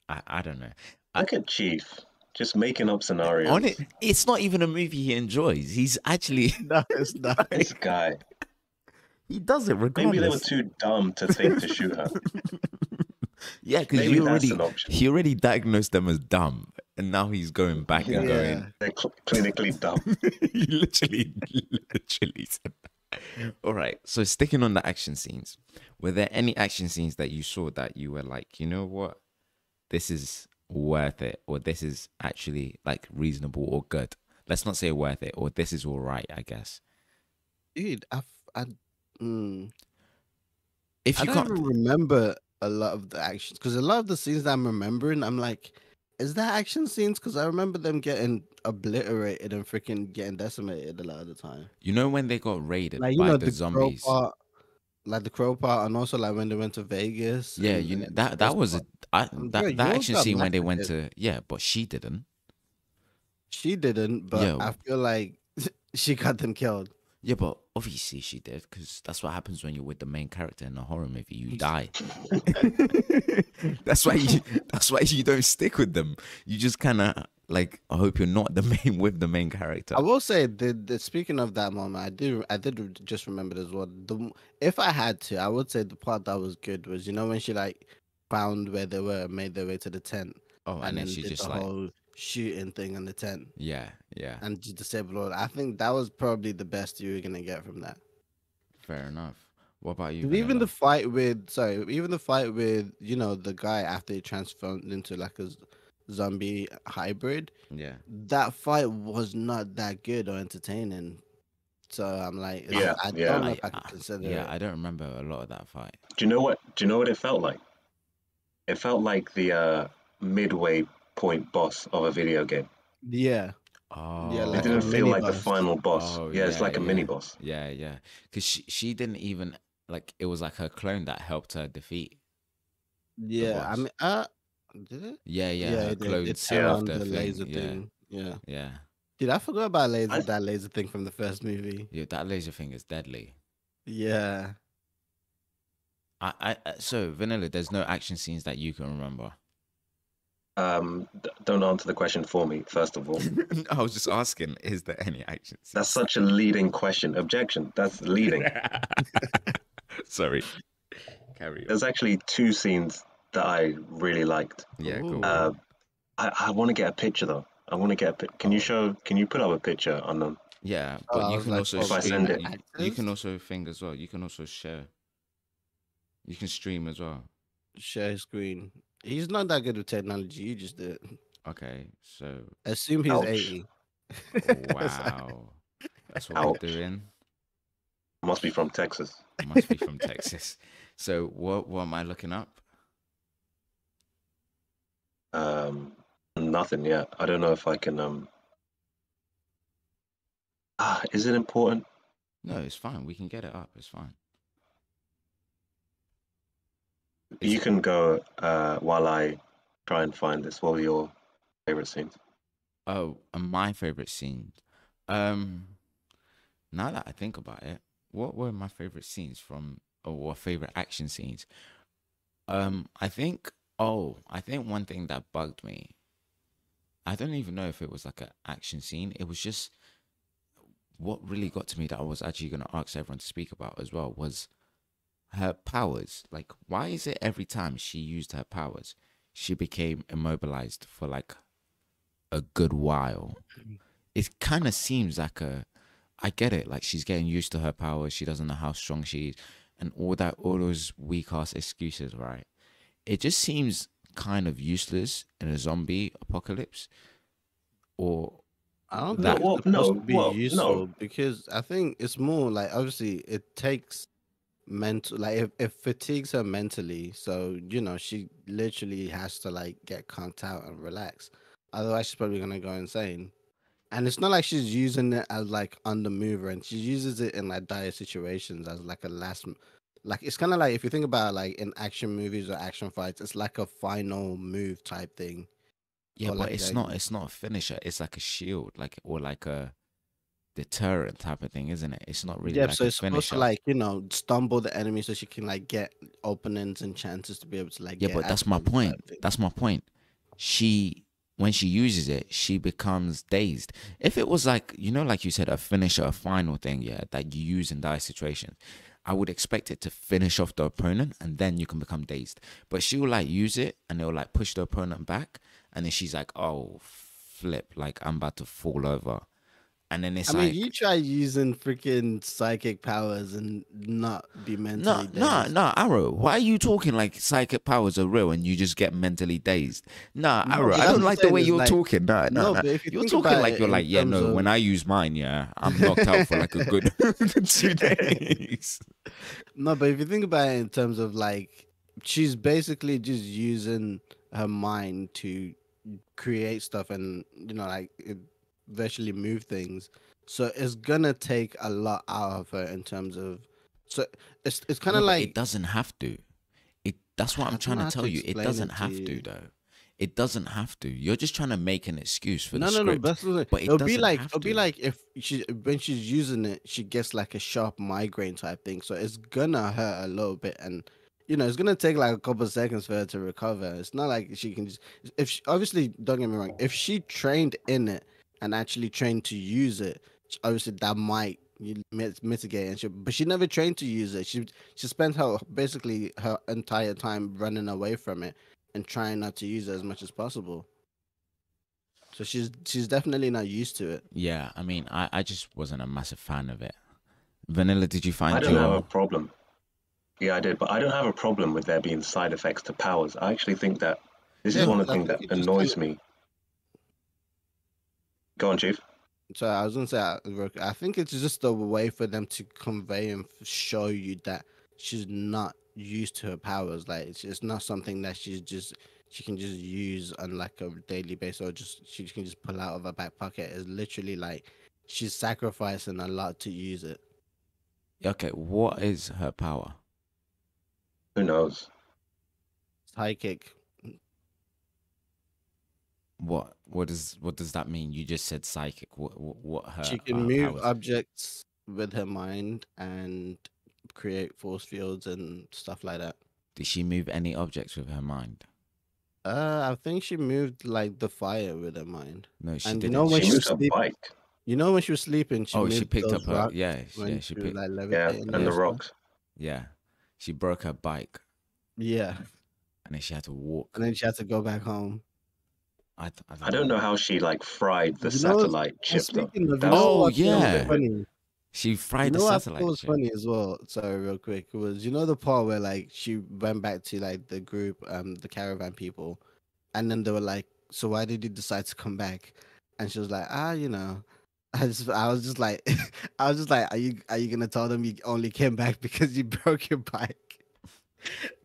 I don't know. Look at Chief, just making up scenarios. On it, it's not even a movie he enjoys. He's actually No, it's not. This guy. he does it regardless. Maybe they were too dumb to think to shoot her. Yeah, because Maybe that's an option. he already diagnosed them as dumb, and now he's going back and Yeah. going. They're clinically dumb. He literally said that. All right. So sticking on the action scenes, were there any action scenes that you saw that you were like, you know what, this is worth it, or this is actually like reasonable or good? Let's not say worth it, or this is all right, I guess. Dude, If I you don't can't, even remember a lot of the actions because a lot of the scenes that I'm remembering, I'm like, is that action scenes? Because I remember them getting obliterated and freaking getting decimated a lot of the time. you know, when they got raided Like by the the zombies. crow part, like the crow part, and also like when they went to Vegas. Yeah, and- you know and that those was part- Bro, that yours action got scene when they went massacred. to, yeah, but she didn't. She didn't, but Yeah. I feel like she got them killed. Yeah, but obviously she did, because that's what happens when you're with the main character in a horror movie. You die. That's why you don't stick with them. You just kind of like, I hope you're not the main with the main character. I will say, speaking of that moment, I did just remember as well. If I had to, I would say the part that was good was when she like found where they were, made their way to the tent, Oh, and then she did just the like, whole shooting thing in the tent yeah. and just disabled all. I think that was probably the best you were gonna get from that. Fair enough. What about you? 'Cause even Vanilla? the fight with the guy after he transformed into like a zombie hybrid, Yeah. that fight was not that good or entertaining. So I'm like, Yeah, I yeah. don't know if I could consider Yeah, it. I don't remember a lot of that fight. Do you know what? Do you know what it felt like? It felt like the midway point boss of a video game. Yeah, yeah, It like a didn't feel Oh, mini like the boss. final boss. oh Yeah, it's yeah, like a mini yeah, boss. yeah, yeah. Because she didn't even like it was like her clone that helped her defeat the Yeah, I boss. mean, did it? Yeah, yeah, Yeah, her it did. clone It set turned Yeah. off on the the thing. laser Yeah, thing. Yeah, yeah, dude, I forgot about I, that laser thing from the first movie. yeah. That laser thing is deadly. Yeah. So Vanilla, there's no action scenes that you can remember. don't answer the question for me, first of all. I was just asking, is there any action That's scenes? such a leading question. Objection. That's leading. Sorry, carry on. There's actually two scenes that I really liked. Yeah, go on. Ooh. I want to get a picture though. I want to get a Can you Oh, show? Can you put up a picture on them yeah, Oh, but I you was can like, also if what, I with stream. send the it? You can actors? also thing as well. You can also share. You can stream as well. Share screen. He's not that good with technology. You just did. Okay, so Assume he's Ouch! 80. wow, that's what we're Ouch! doing. Must be from Texas. Must be from Texas. So what am I looking up? Um, Nothing yet. I don't know if I can. Is it important? No, it's fine. We can get it up. It's fine. Is You it? can go while I try and find this. What were your favorite scenes? Oh, and my favorite scene. Um, Now that I think about it, what were my favorite scenes from, or favorite action scenes? I think. Oh, I think one thing that bugged me. I don't even know if it was like an action scene. It was just what really got to me that I was actually going to ask everyone to speak about as well was her powers. Like, why is it every time she used her powers, she became immobilized for like a good while? It kind of seems like a. I get it. Like she's getting used to her powers. She doesn't know how strong she is, and all that. All those weak ass excuses, right? It just seems kind of useless in a zombie apocalypse, or I don't No, think that. it's well, supposed to no, be well, no. useful because I think it's more like obviously it takes mental like it fatigues her mentally. So, she literally has to like get conked out and relax. Otherwise she's probably gonna go insane. And it's not like she's using it as like on the move, and she uses it in like dire situations as like a like it's kind of like if you think about like in action movies or action fights, it's like a final move type thing Yeah, or but like it's a not. It's not a finisher. It's like a shield, like or like a deterrent type of thing, isn't it? It's not really yeah. like So a it's supposed to finisher. like stumble the enemy so she can like get openings and chances to be able to like Yeah, get but at that's my them type point. thing. That's my point. She, when she uses it, she becomes dazed. If it was like, like you said, a finisher, a final thing, yeah, that you use in dire situations, I would expect it to finish off the opponent and then you can become dazed. But she'll like use it and it'll like push the opponent back. And then she's like, oh, flip, like I'm about to fall over. And then I it's mean, you like, try using freaking psychic powers and not be no, mentally no, dazed. no, Arrow. Why are you talking like psychic powers are real and you just get mentally dazed? Nah, No, Arrow. but I that's don't what I'm like the saying way is you're like talking. Nah, nah, no, nah. but if you You're think talking about like it you're in like, yeah, terms no. When of I use mine, yeah, I'm knocked out for like a good 2 days. no, but if you think about it in terms of like she's basically just using her mind to create stuff and like virtually move things. So it's gonna take a lot out of her in terms of so it's kind Yeah, of but it like doesn't have to. That's what I I'm don't trying know to how to tell you. It explain doesn't it to have to you. though. It doesn't have to. You're just trying to make an excuse for the No, no, no. script, That's what I'm saying. but it doesn't have It'll be to. like if she when she's using it, she gets like a sharp migraine type thing. So it's gonna hurt a little bit, and it's gonna take like a couple of seconds for her to recover. It's not like she can just if she, obviously don't get me wrong. If she trained in it and actually trained to use it, obviously that might mitigate. And but she never trained to use it. She spent her basically her entire time running away from it and trying not to use it as much as possible. So she's definitely not used to it. Yeah, I mean, I just wasn't a massive fan of it. Vanilla, did you I find don't have a your? problem. Yeah, I did, but I don't have a problem with there being side effects to powers. I actually think that this is Yeah, one of because the I things think that it just kind annoys of. me. Go on, Chief. So I was gonna say, I think it's just a way for them to convey and show you that she's not used to her powers. Like it's not something that she can just use on like a daily basis, or just she can just pull out of her back pocket. It's literally like she's sacrificing a lot to use it. Okay, what is her power? Who knows? Psychic. What does that mean? You just said psychic. What her She can move powers? objects with her mind and create force fields and stuff like that. Did she move any objects with her mind? I think she moved like the fire with her mind. No, she And you didn't. know when She she moved was her sleeping, bike. you know when she was sleeping, she Oh, she moved picked up those her. rocks Yeah, when she she was picked. like Yeah, levitating and the and stuff. rocks. Yeah, she broke her bike, Yeah, and then she had to walk. and then she had to go back home. I don't know how she like fried the You know, satellite and chip though. speaking of, you That's know Oh what I thought was yeah, funny? she You fried the know what I thought satellite was chip. funny as well. Sorry, real quick. Was the part where like she went back to like the group, the caravan people, and then they were like, "So why did you decide to come back?" And she was like, I was just like, I was just like, are you gonna tell them you only came back because you broke your bike?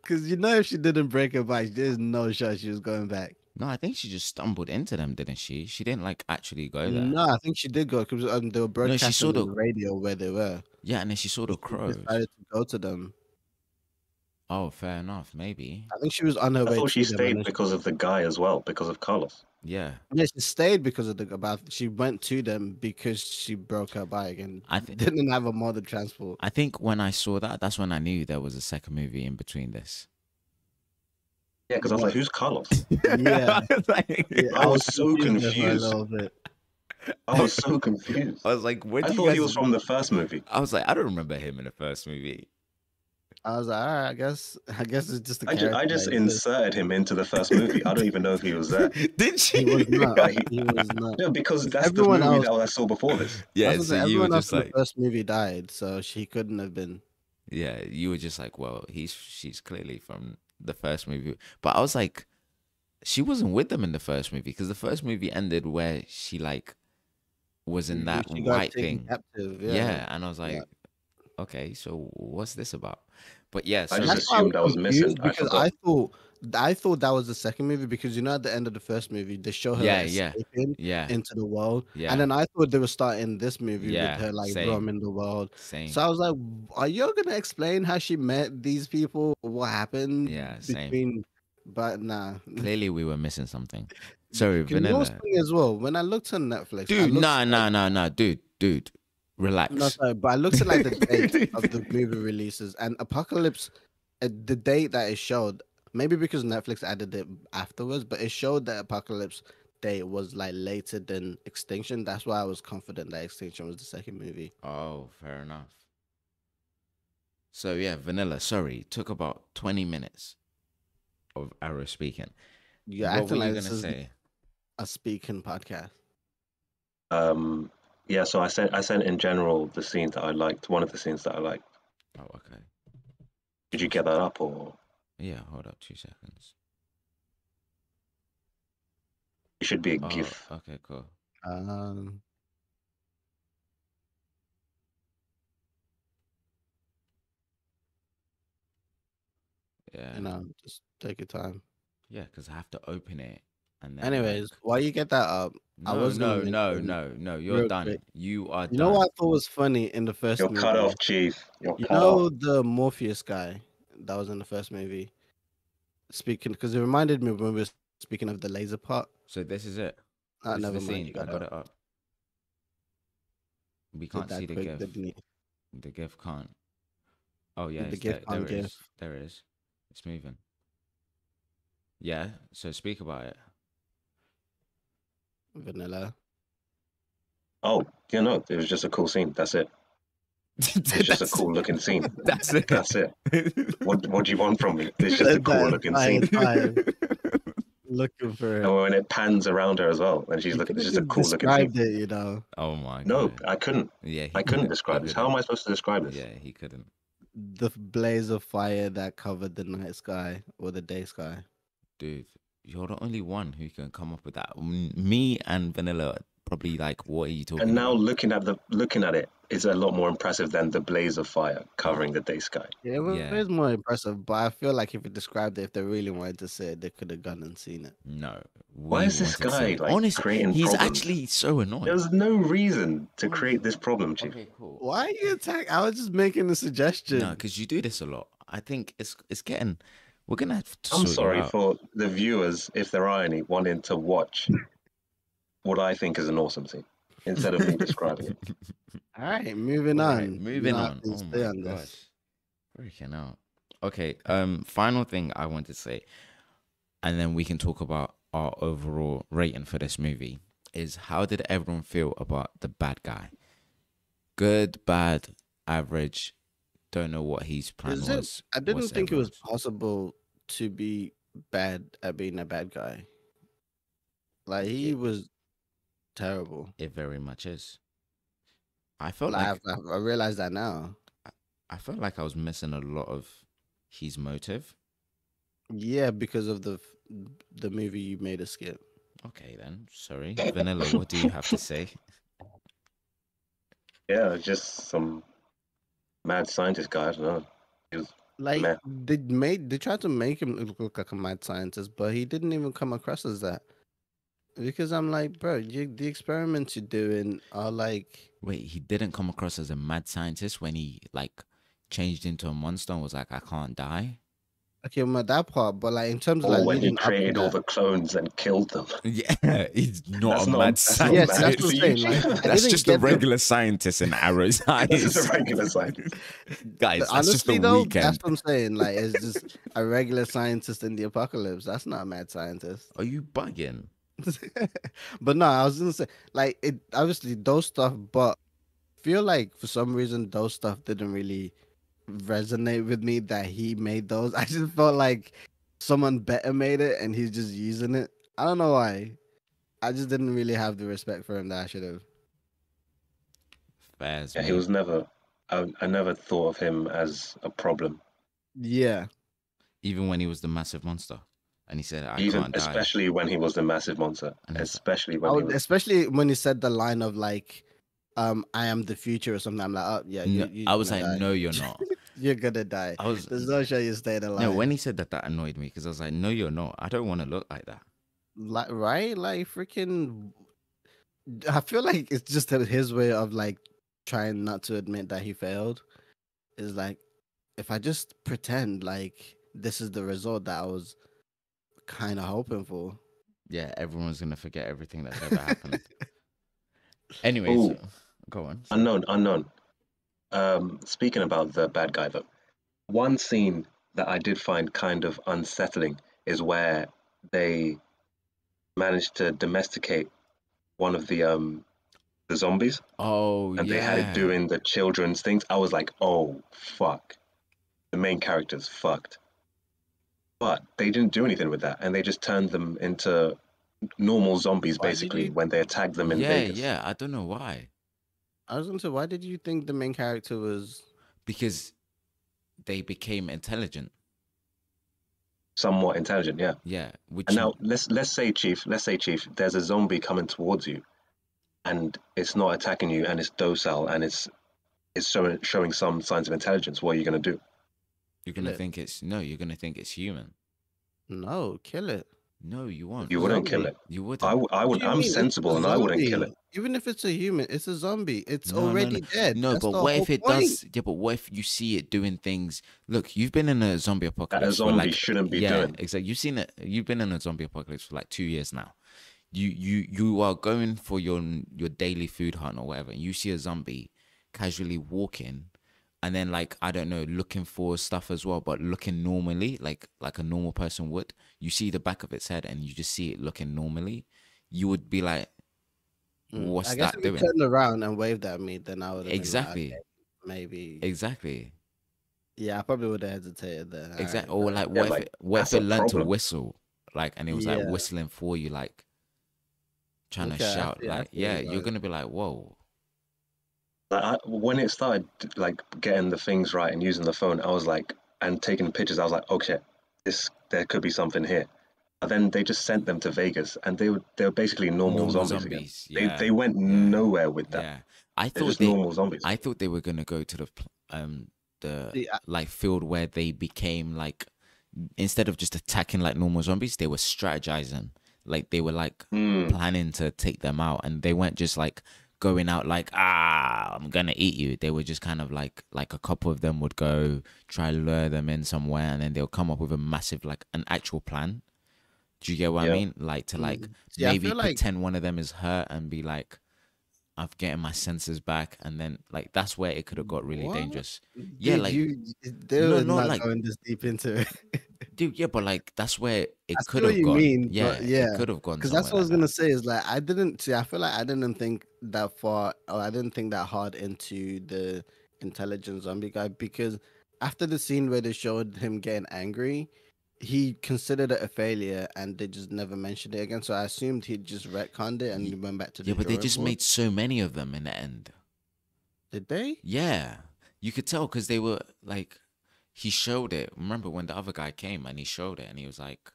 Because if she didn't break her bike, there's no shot she was going back. No, I think she just stumbled into them, didn't she? She didn't like actually go there. No, I think she did go because they were No, she broadcasting saw on the the radio where they were. yeah, and then she saw the So she crows. decided to go to them. Oh, fair enough, maybe. I think she was on her I way thought to she them. stayed because of the guy as well, because of Carlos. Yeah, Yeah, she stayed because of the about. She went to them because she broke her bike and I think didn't have a mode of transport. I think when I saw that, that's when I knew there was a second movie in between this. Yeah, because I was like, who's Carlos? Yeah, Like, yeah, I was so confused there for a confused. little bit. I was so confused. I was like, where I do you thought guys? he was from the first movie. I was like, I don't remember him in the first movie. I was like, all right, I guess it's just a I character. just that exists. inserted him into the first movie. I don't even know if he was there. Did she? He was not. Like, He was not. no, because that's the Everyone movie else, that I saw before this. Yeah, so you were everyone else just in the like, first movie died, so she couldn't have been. yeah, you were just like, well, she's clearly from the first movie. But I was like, she wasn't with them in the first movie because the first movie ended where she like was in that She got white taken thing. captive. Yeah, and I was like, Yeah. okay, so what's this about? But yeah, I so just That's why I was assumed I was missing. confused I because forgot. I thought that was the second movie because at the end of the first movie they show her yeah, escaping yeah, into the world, yeah, and then I thought they were starting this movie yeah, with her like same, roaming the world. same. So I was like, "Are you gonna explain how she met these people? What happened Yeah, same. between?" But nah. Clearly, we were missing something. Sorry, You know what's Vanilla. funny as well? When I looked on Netflix, I Dude, looked nah, dude, no, relax. sorry, but I looked at like the date of the movie releases, and Apocalypse, the date that it showed, maybe because Netflix added it afterwards, but it showed that Apocalypse date was like later than Extinction. That's why I was confident that Extinction was the second movie. Oh, fair enough. So yeah, Vanilla. Sorry, took about 20 minutes of Arrow speaking. You're What were acting you like gonna this is say? a speaking podcast. Yeah, so I sent in general the scenes that I liked. One of the scenes that I liked. Oh, okay. Did you get that up or? Yeah, hold up 2 seconds. It should be a Oh, GIF. okay, cool. Yeah, Just take your time. yeah, because I have to open it and then. Anyways, while you get that up, I No, was gonna no, mention You're real done. quick. You are You know done. what I thought was funny in the first You're movie? cut off, Chief. You're You cut know off. the Morpheus guy that was in the first movie? Speaking, because it reminded me when we were speaking of the laser part. So this is it. Ah, This is never the mind. scene. You I got got it up. We did can't that see the quick, GIF. didn't he? The GIF can't. Oh yeah, Did the it's GIF there. on There it GIF? is. There it is. It's moving. Yeah. So speak about it. Vanilla. Oh, you know, it was just a cool scene. That's it. It's just a cool looking scene. That's it. That's it. What do you want from me? It's just a cool looking scene. Looking for And it. when it pans around her as well, and she's You looking, could it's have just a just cool looking scene. described it, Oh my No, god. I couldn't. Yeah, I couldn't describe this. How am I supposed to describe this? Yeah, he couldn't. The blaze of fire that covered the night sky or the day sky. Dude, you're the only one who can come up with that. Me and Vanilla probably like, what are you talking And now about? looking at it is a lot more impressive than the blaze of fire covering the day sky. Yeah, it Yeah. was more impressive, but I feel like if it described it, if they really wanted to say it, they could have gone and seen it. No, Why we is this wanted to see guy it. like Honestly, creating he's problems? actually so annoying. There's no reason to Honestly. create this problem, Chief. Okay, cool. Why are you attack? I was just making a suggestion. No, because you do this a lot. I think it's getting. We're gonna have to I'm sort you sorry out. for the viewers, if there are any, wanting to watch what I think is an awesome scene instead of me describing it. All right, moving All on. right, moving You on. have to Oh stay my on gosh, this. freaking out. Okay. Final thing I want to say, and then we can talk about our overall rating for this movie. Is how did everyone feel about the bad guy? Good, bad, average. Don't know what his plan Is it? was. I didn't What's think it was everyone's? possible to be bad at being a bad guy. Like he It, was terrible. it very much is. I felt Like like I realize that now. I felt like I was missing a lot of his motive. Yeah, because of the movie you made us skip. Okay then, sorry, Vanilla. What do you have to say? Yeah, just some mad scientist guy. I don't know. He was Like meh. they tried to make him look like a mad scientist, but he didn't even come across as that. Because I'm like, bro, the experiments you're doing are like, Wait, he didn't come across as a mad scientist when he like changed into a monster and was like, I can't die. okay, well, that part, but like in terms of Or like when he leading up to created all that. the clones and killed them. Yeah, he's not a mad That's not Yes, scientist. mad that's what for I'm you, saying. Like, Chief. I That's didn't just a get the regular scientist in Arrow's eyes. That's just a regular scientist. Guys, that's just honestly the though, that's weekend. what I'm saying. Like, it's just a regular scientist in the apocalypse. That's not a mad scientist. Are you bugging? But no, I was gonna say like it. Obviously, those stuff, but feel like for some reason those stuff didn't really resonate with me that he made those. I just felt like someone better made it and he's just using it. I don't know why. I just didn't really have the respect for him that I should have. Fairs, Yeah, he mate. was never. I never thought of him as a problem. Yeah. Even when he was the massive monster, and he said, "I Even can't die," especially when he was the massive monster. and it's Especially I when he would, was. especially when he said the line of like, I am the future or something. I'm like, oh yeah, no, you're I was gonna like, die. "No, you're not." You're gonna die. I was There's no show you staying alive. no. When he said that, that annoyed me because I was like, "No, you're not. I don't want to look like that." Like, right? Like freaking I feel like it's just his way of like trying not to admit that he failed. Is like if I just pretend like this is the result that I was kind of hoping for. Yeah, everyone's gonna forget everything that's ever happened. Anyways, Oh, go on. unknown. Speaking about the bad guy though, one scene that I did find kind of unsettling is where they managed to domesticate one of the zombies Oh and they had it yeah, doing the children's things. I was like, oh fuck, the main character's fucked. But they didn't do anything with that, and they just turned them into normal zombies Why did basically you? when they attacked them in yeah, Vegas. yeah. I don't know why. I was gonna say, why did you think the main character was? Because they became intelligent. Somewhat intelligent, yeah. Yeah, which And now let's say, Chief, there's a zombie coming towards you, and it's not attacking you, and it's docile, and it's showing some signs of intelligence. What are you gonna do? you're Kill gonna it. think it's no. You're gonna think it's human. No, kill it. No, you won't. It's You a wouldn't kill zombie. it. You wouldn't. I What would. do you I'm mean? It's sensible, a and I wouldn't kill it. zombie. Even if it's a human, it's a zombie. It's No, no, no, already dead. no. That's But the what whole if it point. does? Yeah, but what if you see it doing things? Look, you've been in a zombie That a apocalypse for zombie like shouldn't be yeah, doing. exactly. You've seen it. You've been in a zombie apocalypse for like 2 years now. You are going for your daily food hunt or whatever. And you see a zombie casually walking, and then like I don't know, looking for stuff as well, but looking normally, like a normal person would. You see the back of its head, and you just see it looking normally. You would be like, "What's I guess that if you doing?" turned around and waved at me, then I would have been like, Exactly, okay, maybe. exactly. Yeah, I probably would have hesitated there. All Exactly. right, Or fair like, Yeah, what if like what if that's it a learned to problem. whistle, like, and it was like Yeah. whistling for you, like trying to Okay, shout, I like, see where yeah, you're you're going. gonna be like, whoa, Like when it started like getting the things right and using the phone, I was like, and taking pictures, I was like, okay, this there could be something here. And then they just sent them to Vegas, and they were basically normal Normal zombies again. zombies. They Yeah. went Yeah. nowhere with that. Yeah. I They're thought just they normal zombies. I thought they were gonna go to the See, like field where they became like, instead of just attacking like normal zombies, they were strategizing. Like they were like Hmm. planning to take them out, and they weren't just like going out like, I'm gonna eat you. They were just kind of like a couple of them would go try to lure them in somewhere, and then they'll come up with a massive like an actual plan. Do you get what I Yeah. mean? Like to like see, I maybe feel like pretend one of them is hurt and be like, I'm getting my senses back, and then like that's where it could have got really what? dangerous. Yeah, Dude, like they no, were not not like going this deep into it. dude, yeah, but like that's where I it see could what have you gone. mean, but Yeah, it yeah, could have gone because that's somewhere what I like was gonna that. say. Is like I didn't see. I feel like I didn't think that far, or I didn't think that hard into the intelligent zombie guy because after the scene where they showed him getting angry, he considered it a failure, and they just never mentioned it again. So I assumed he just retconned it and Y- he went back to Yeah, the but they drawing just board. made so many of them in the end. Did they? Yeah, you could tell because they were like, he showed it. Remember when the other guy came and he showed it, and he was like,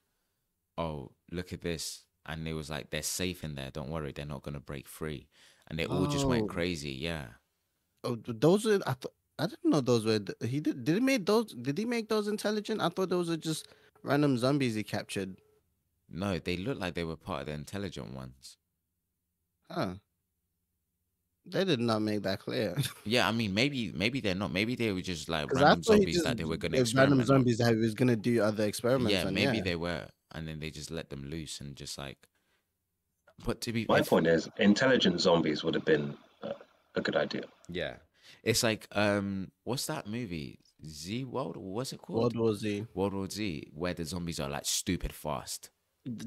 "Oh, look at this," and it was like, "They're safe in there. Don't worry, they're not gonna break free," and they all just went Oh, crazy. Yeah. those are. I didn't know those were. He did. Did he make those? Did he make those intelligent? I thought those were just random zombies he captured. No, they looked like they were part of the intelligent ones. Huh. They did not make that clear. Yeah, I mean, maybe they're not. Maybe they were just like Because I random thought he zombies just that they were gonna random experiment on. zombies that he was gonna do other experiments Yeah, on. maybe Yeah. they were, and then they just let them loose and just like. But to be, My if point is, intelligent zombies would have been a good idea. yeah, it's like what's that movie? Z World? What's it called? World War Z. World War Z, where the zombies are like stupid fast.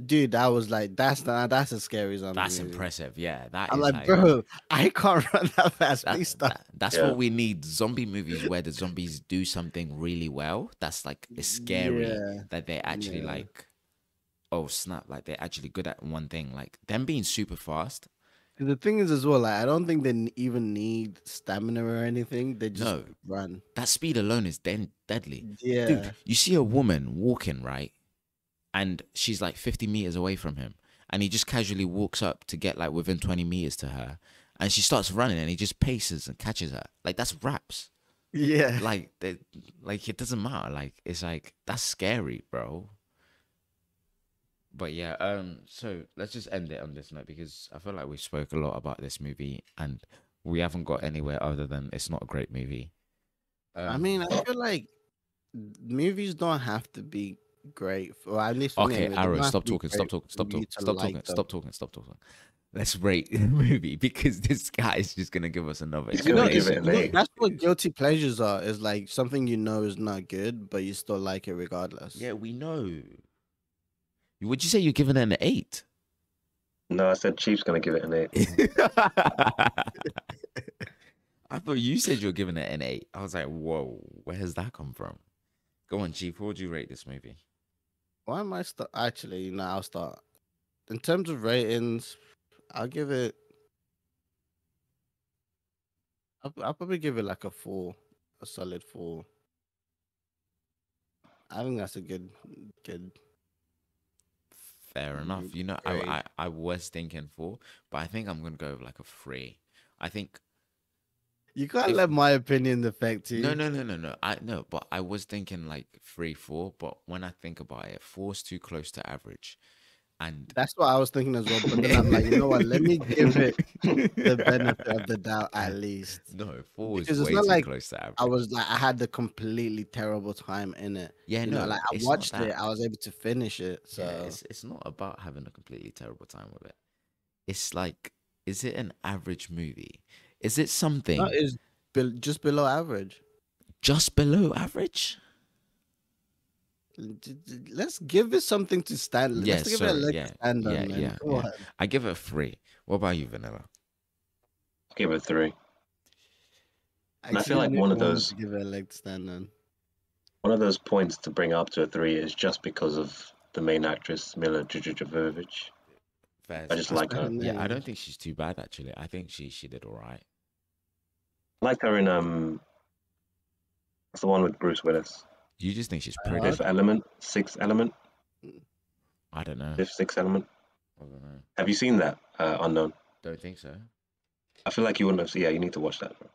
Dude, that was like that's a scary zombie That's movie. impressive. Yeah, that I'm is like, like bro, I can't run that fast. that, Please stop. that's Yeah. what we need. Zombie movies where the zombies do something really well. That's like it's scary Yeah, that they're actually yeah. like, oh snap, like they're actually good at one thing. Like them being super fast. 'Cause the thing is as well, like I don't think they even need stamina or anything. They just No, run. that speed alone is deadly. Dude, Yeah. you see a woman walking, right? And she's like 50 meters away from him. And he just casually walks up to get like within 20 meters to her. And she starts running and he just paces and catches her. Like that's raps. Yeah. Like like it doesn't matter. Like it's like that's scary, bro. But yeah, so let's just end it on this note because I feel like we spoke a lot about this movie and we haven't got anywhere other than it's not a great movie. I mean, I feel like movies don't have to be great, or at least for me Okay, anyway. They Arrow, don't have to stop be talking, stop great talking, for stop you talking, to stop like talking, them. stop talking, stop talking. Let's rate the movie because this guy is just gonna give us another He's You know, gonna give it's it an explanation. eight. that's what guilty pleasures are. Is like something you know is not good, but you still like it regardless. Yeah, we know. Would you say you're giving it an 8? No, I said Chief's gonna give it an 8. I thought you said you were giving it an 8. I was like, whoa, where has that come from? Go on, Chief. What would you rate this movie? Why am I start? Actually, no, I'll start. In terms of ratings, I'll give it. I'll probably give it like a 4, a solid 4. I think that's a good Fair enough. You know, grade. I was thinking 4, but I think I'm gonna go with like a 3. I think You can't if let my opinion affect no, you. no, no, no, no. I no, but I was thinking like 3, 4. But when I think about it, 4's too close to average, and That's what I was thinking as well. But then I'm like, you know what? Let me give it the benefit of the doubt at least, no, 4 is because it's way not too like close to I average. was like I had the completely terrible time in it. Yeah, You know, no, like I it's not watched it, that. I was able to finish it. Yeah, So it's not about having a completely terrible time with it. It's like, is it an average movie? Is it no, something it's just below average. just below average? Let's give it something to stand. Yeah, Let's give it a sorry. leg to Yeah, stand yeah, on, man. yeah, Come yeah. on. I give it a 3. What about you, Vanilla? Give it a 3. And I feel Excuse like me for wanting to give it a leg to stand on. one of those points to bring up to a 3 is just because of the main actress Mila Jovovich. I Fairs. just That's like her her. Yeah, I name. don't think she's too bad actually. I think she did all right. I like her in what's the one with Bruce Willis? You just think she's Hard. pretty. Sixth Element. I don't know. Fifth, Sixth Element. I don't know. Have you seen that? Unknown. Don't think so. I feel like you wouldn't have seen. Yeah, you need to watch that. Bro.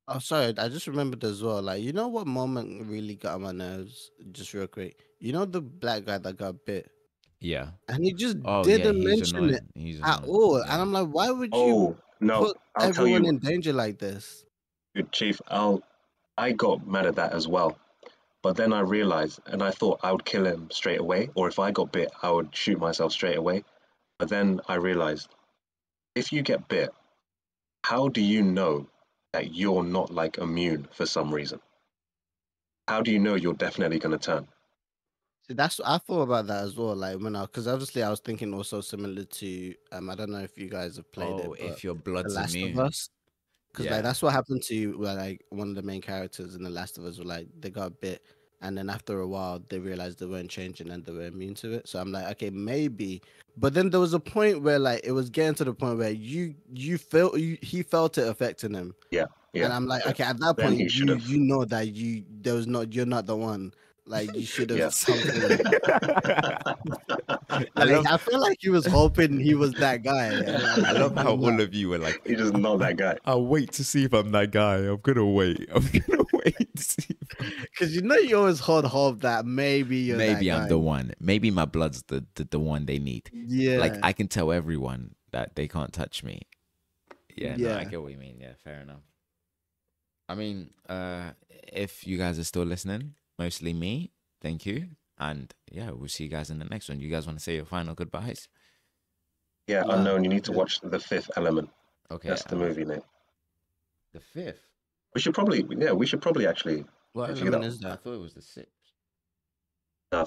Oh, sorry. I just remembered as well. Like, you know what moment really got on my nerves? Just real quick. You know the black guy that got bit, Yeah. and he just Oh yeah, didn't he's mention it annoying. He's at annoying. all. And Yeah. I'm like, why would you Oh no, put I'll tell everyone you, in danger like this? good Chief. I got mad at that as well. But then I realized, and I thought I would kill him straight away, or if I got bit, I would shoot myself straight away. But then I realized, if you get bit, how do you know that you're not like immune for some reason? How do you know you're definitely going to turn? See, that's I thought about that as well. Like when because obviously I was thinking also similar to I don't know if you guys have played Oh, it, but if your The blood's Last of immune. Us. Because like Yeah. that's what happened to like one of the main characters in The Last of Us. Were like they got bit, and then after a while they realized they weren't changing and they were immune to it. So I'm like, okay, maybe. But then there was a point where like it was getting to the point where he felt it affecting him, Yeah, and yeah. I'm like, okay, at that Then point he should have. you know that you're not the one. Like you should have Yeah. something. I Like love I feel like he was hoping he was that guy, and I like love how he's not. all of you were like, He just not that guy. I'll wait to see if I'm that guy. I'm gonna wait. I'm gonna wait to see if Because you know you always hold hope that maybe you're maybe that I'm guy. the one. Maybe my blood's the one they need. Yeah. Like I can tell everyone that they can't touch me. Yeah, no, I Yeah. get what you mean. Yeah, fair enough. I mean, if you guys are still listening, mostly me, thank you. And yeah, we'll see you guys in the next one. You guys want to say your final goodbyes? Yeah, Nah, Unknown. You need to yeah. watch The Fifth Element. Okay. That's the movie name. The fifth. We should probably actually. What If element you is I that? thought it was the sixth.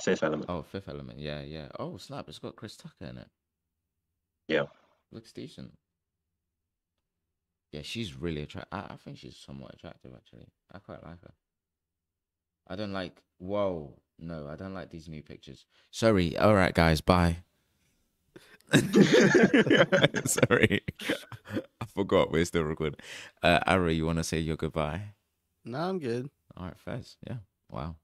Fifth Element. Oh, Fifth Element. Yeah, yeah. Oh, snap! It's got Chris Tucker in it. Yeah. Looks decent. Yeah, she's really attractive. I think she's somewhat attractive actually. I quite like her. I don't like. Whoa, no, I don't like these new pictures. Sorry. All right, guys. Bye. Sorry, I forgot we're still recording. Ari, you want to say your goodbye? No, I'm good. All right, Fez. Yeah. Wow.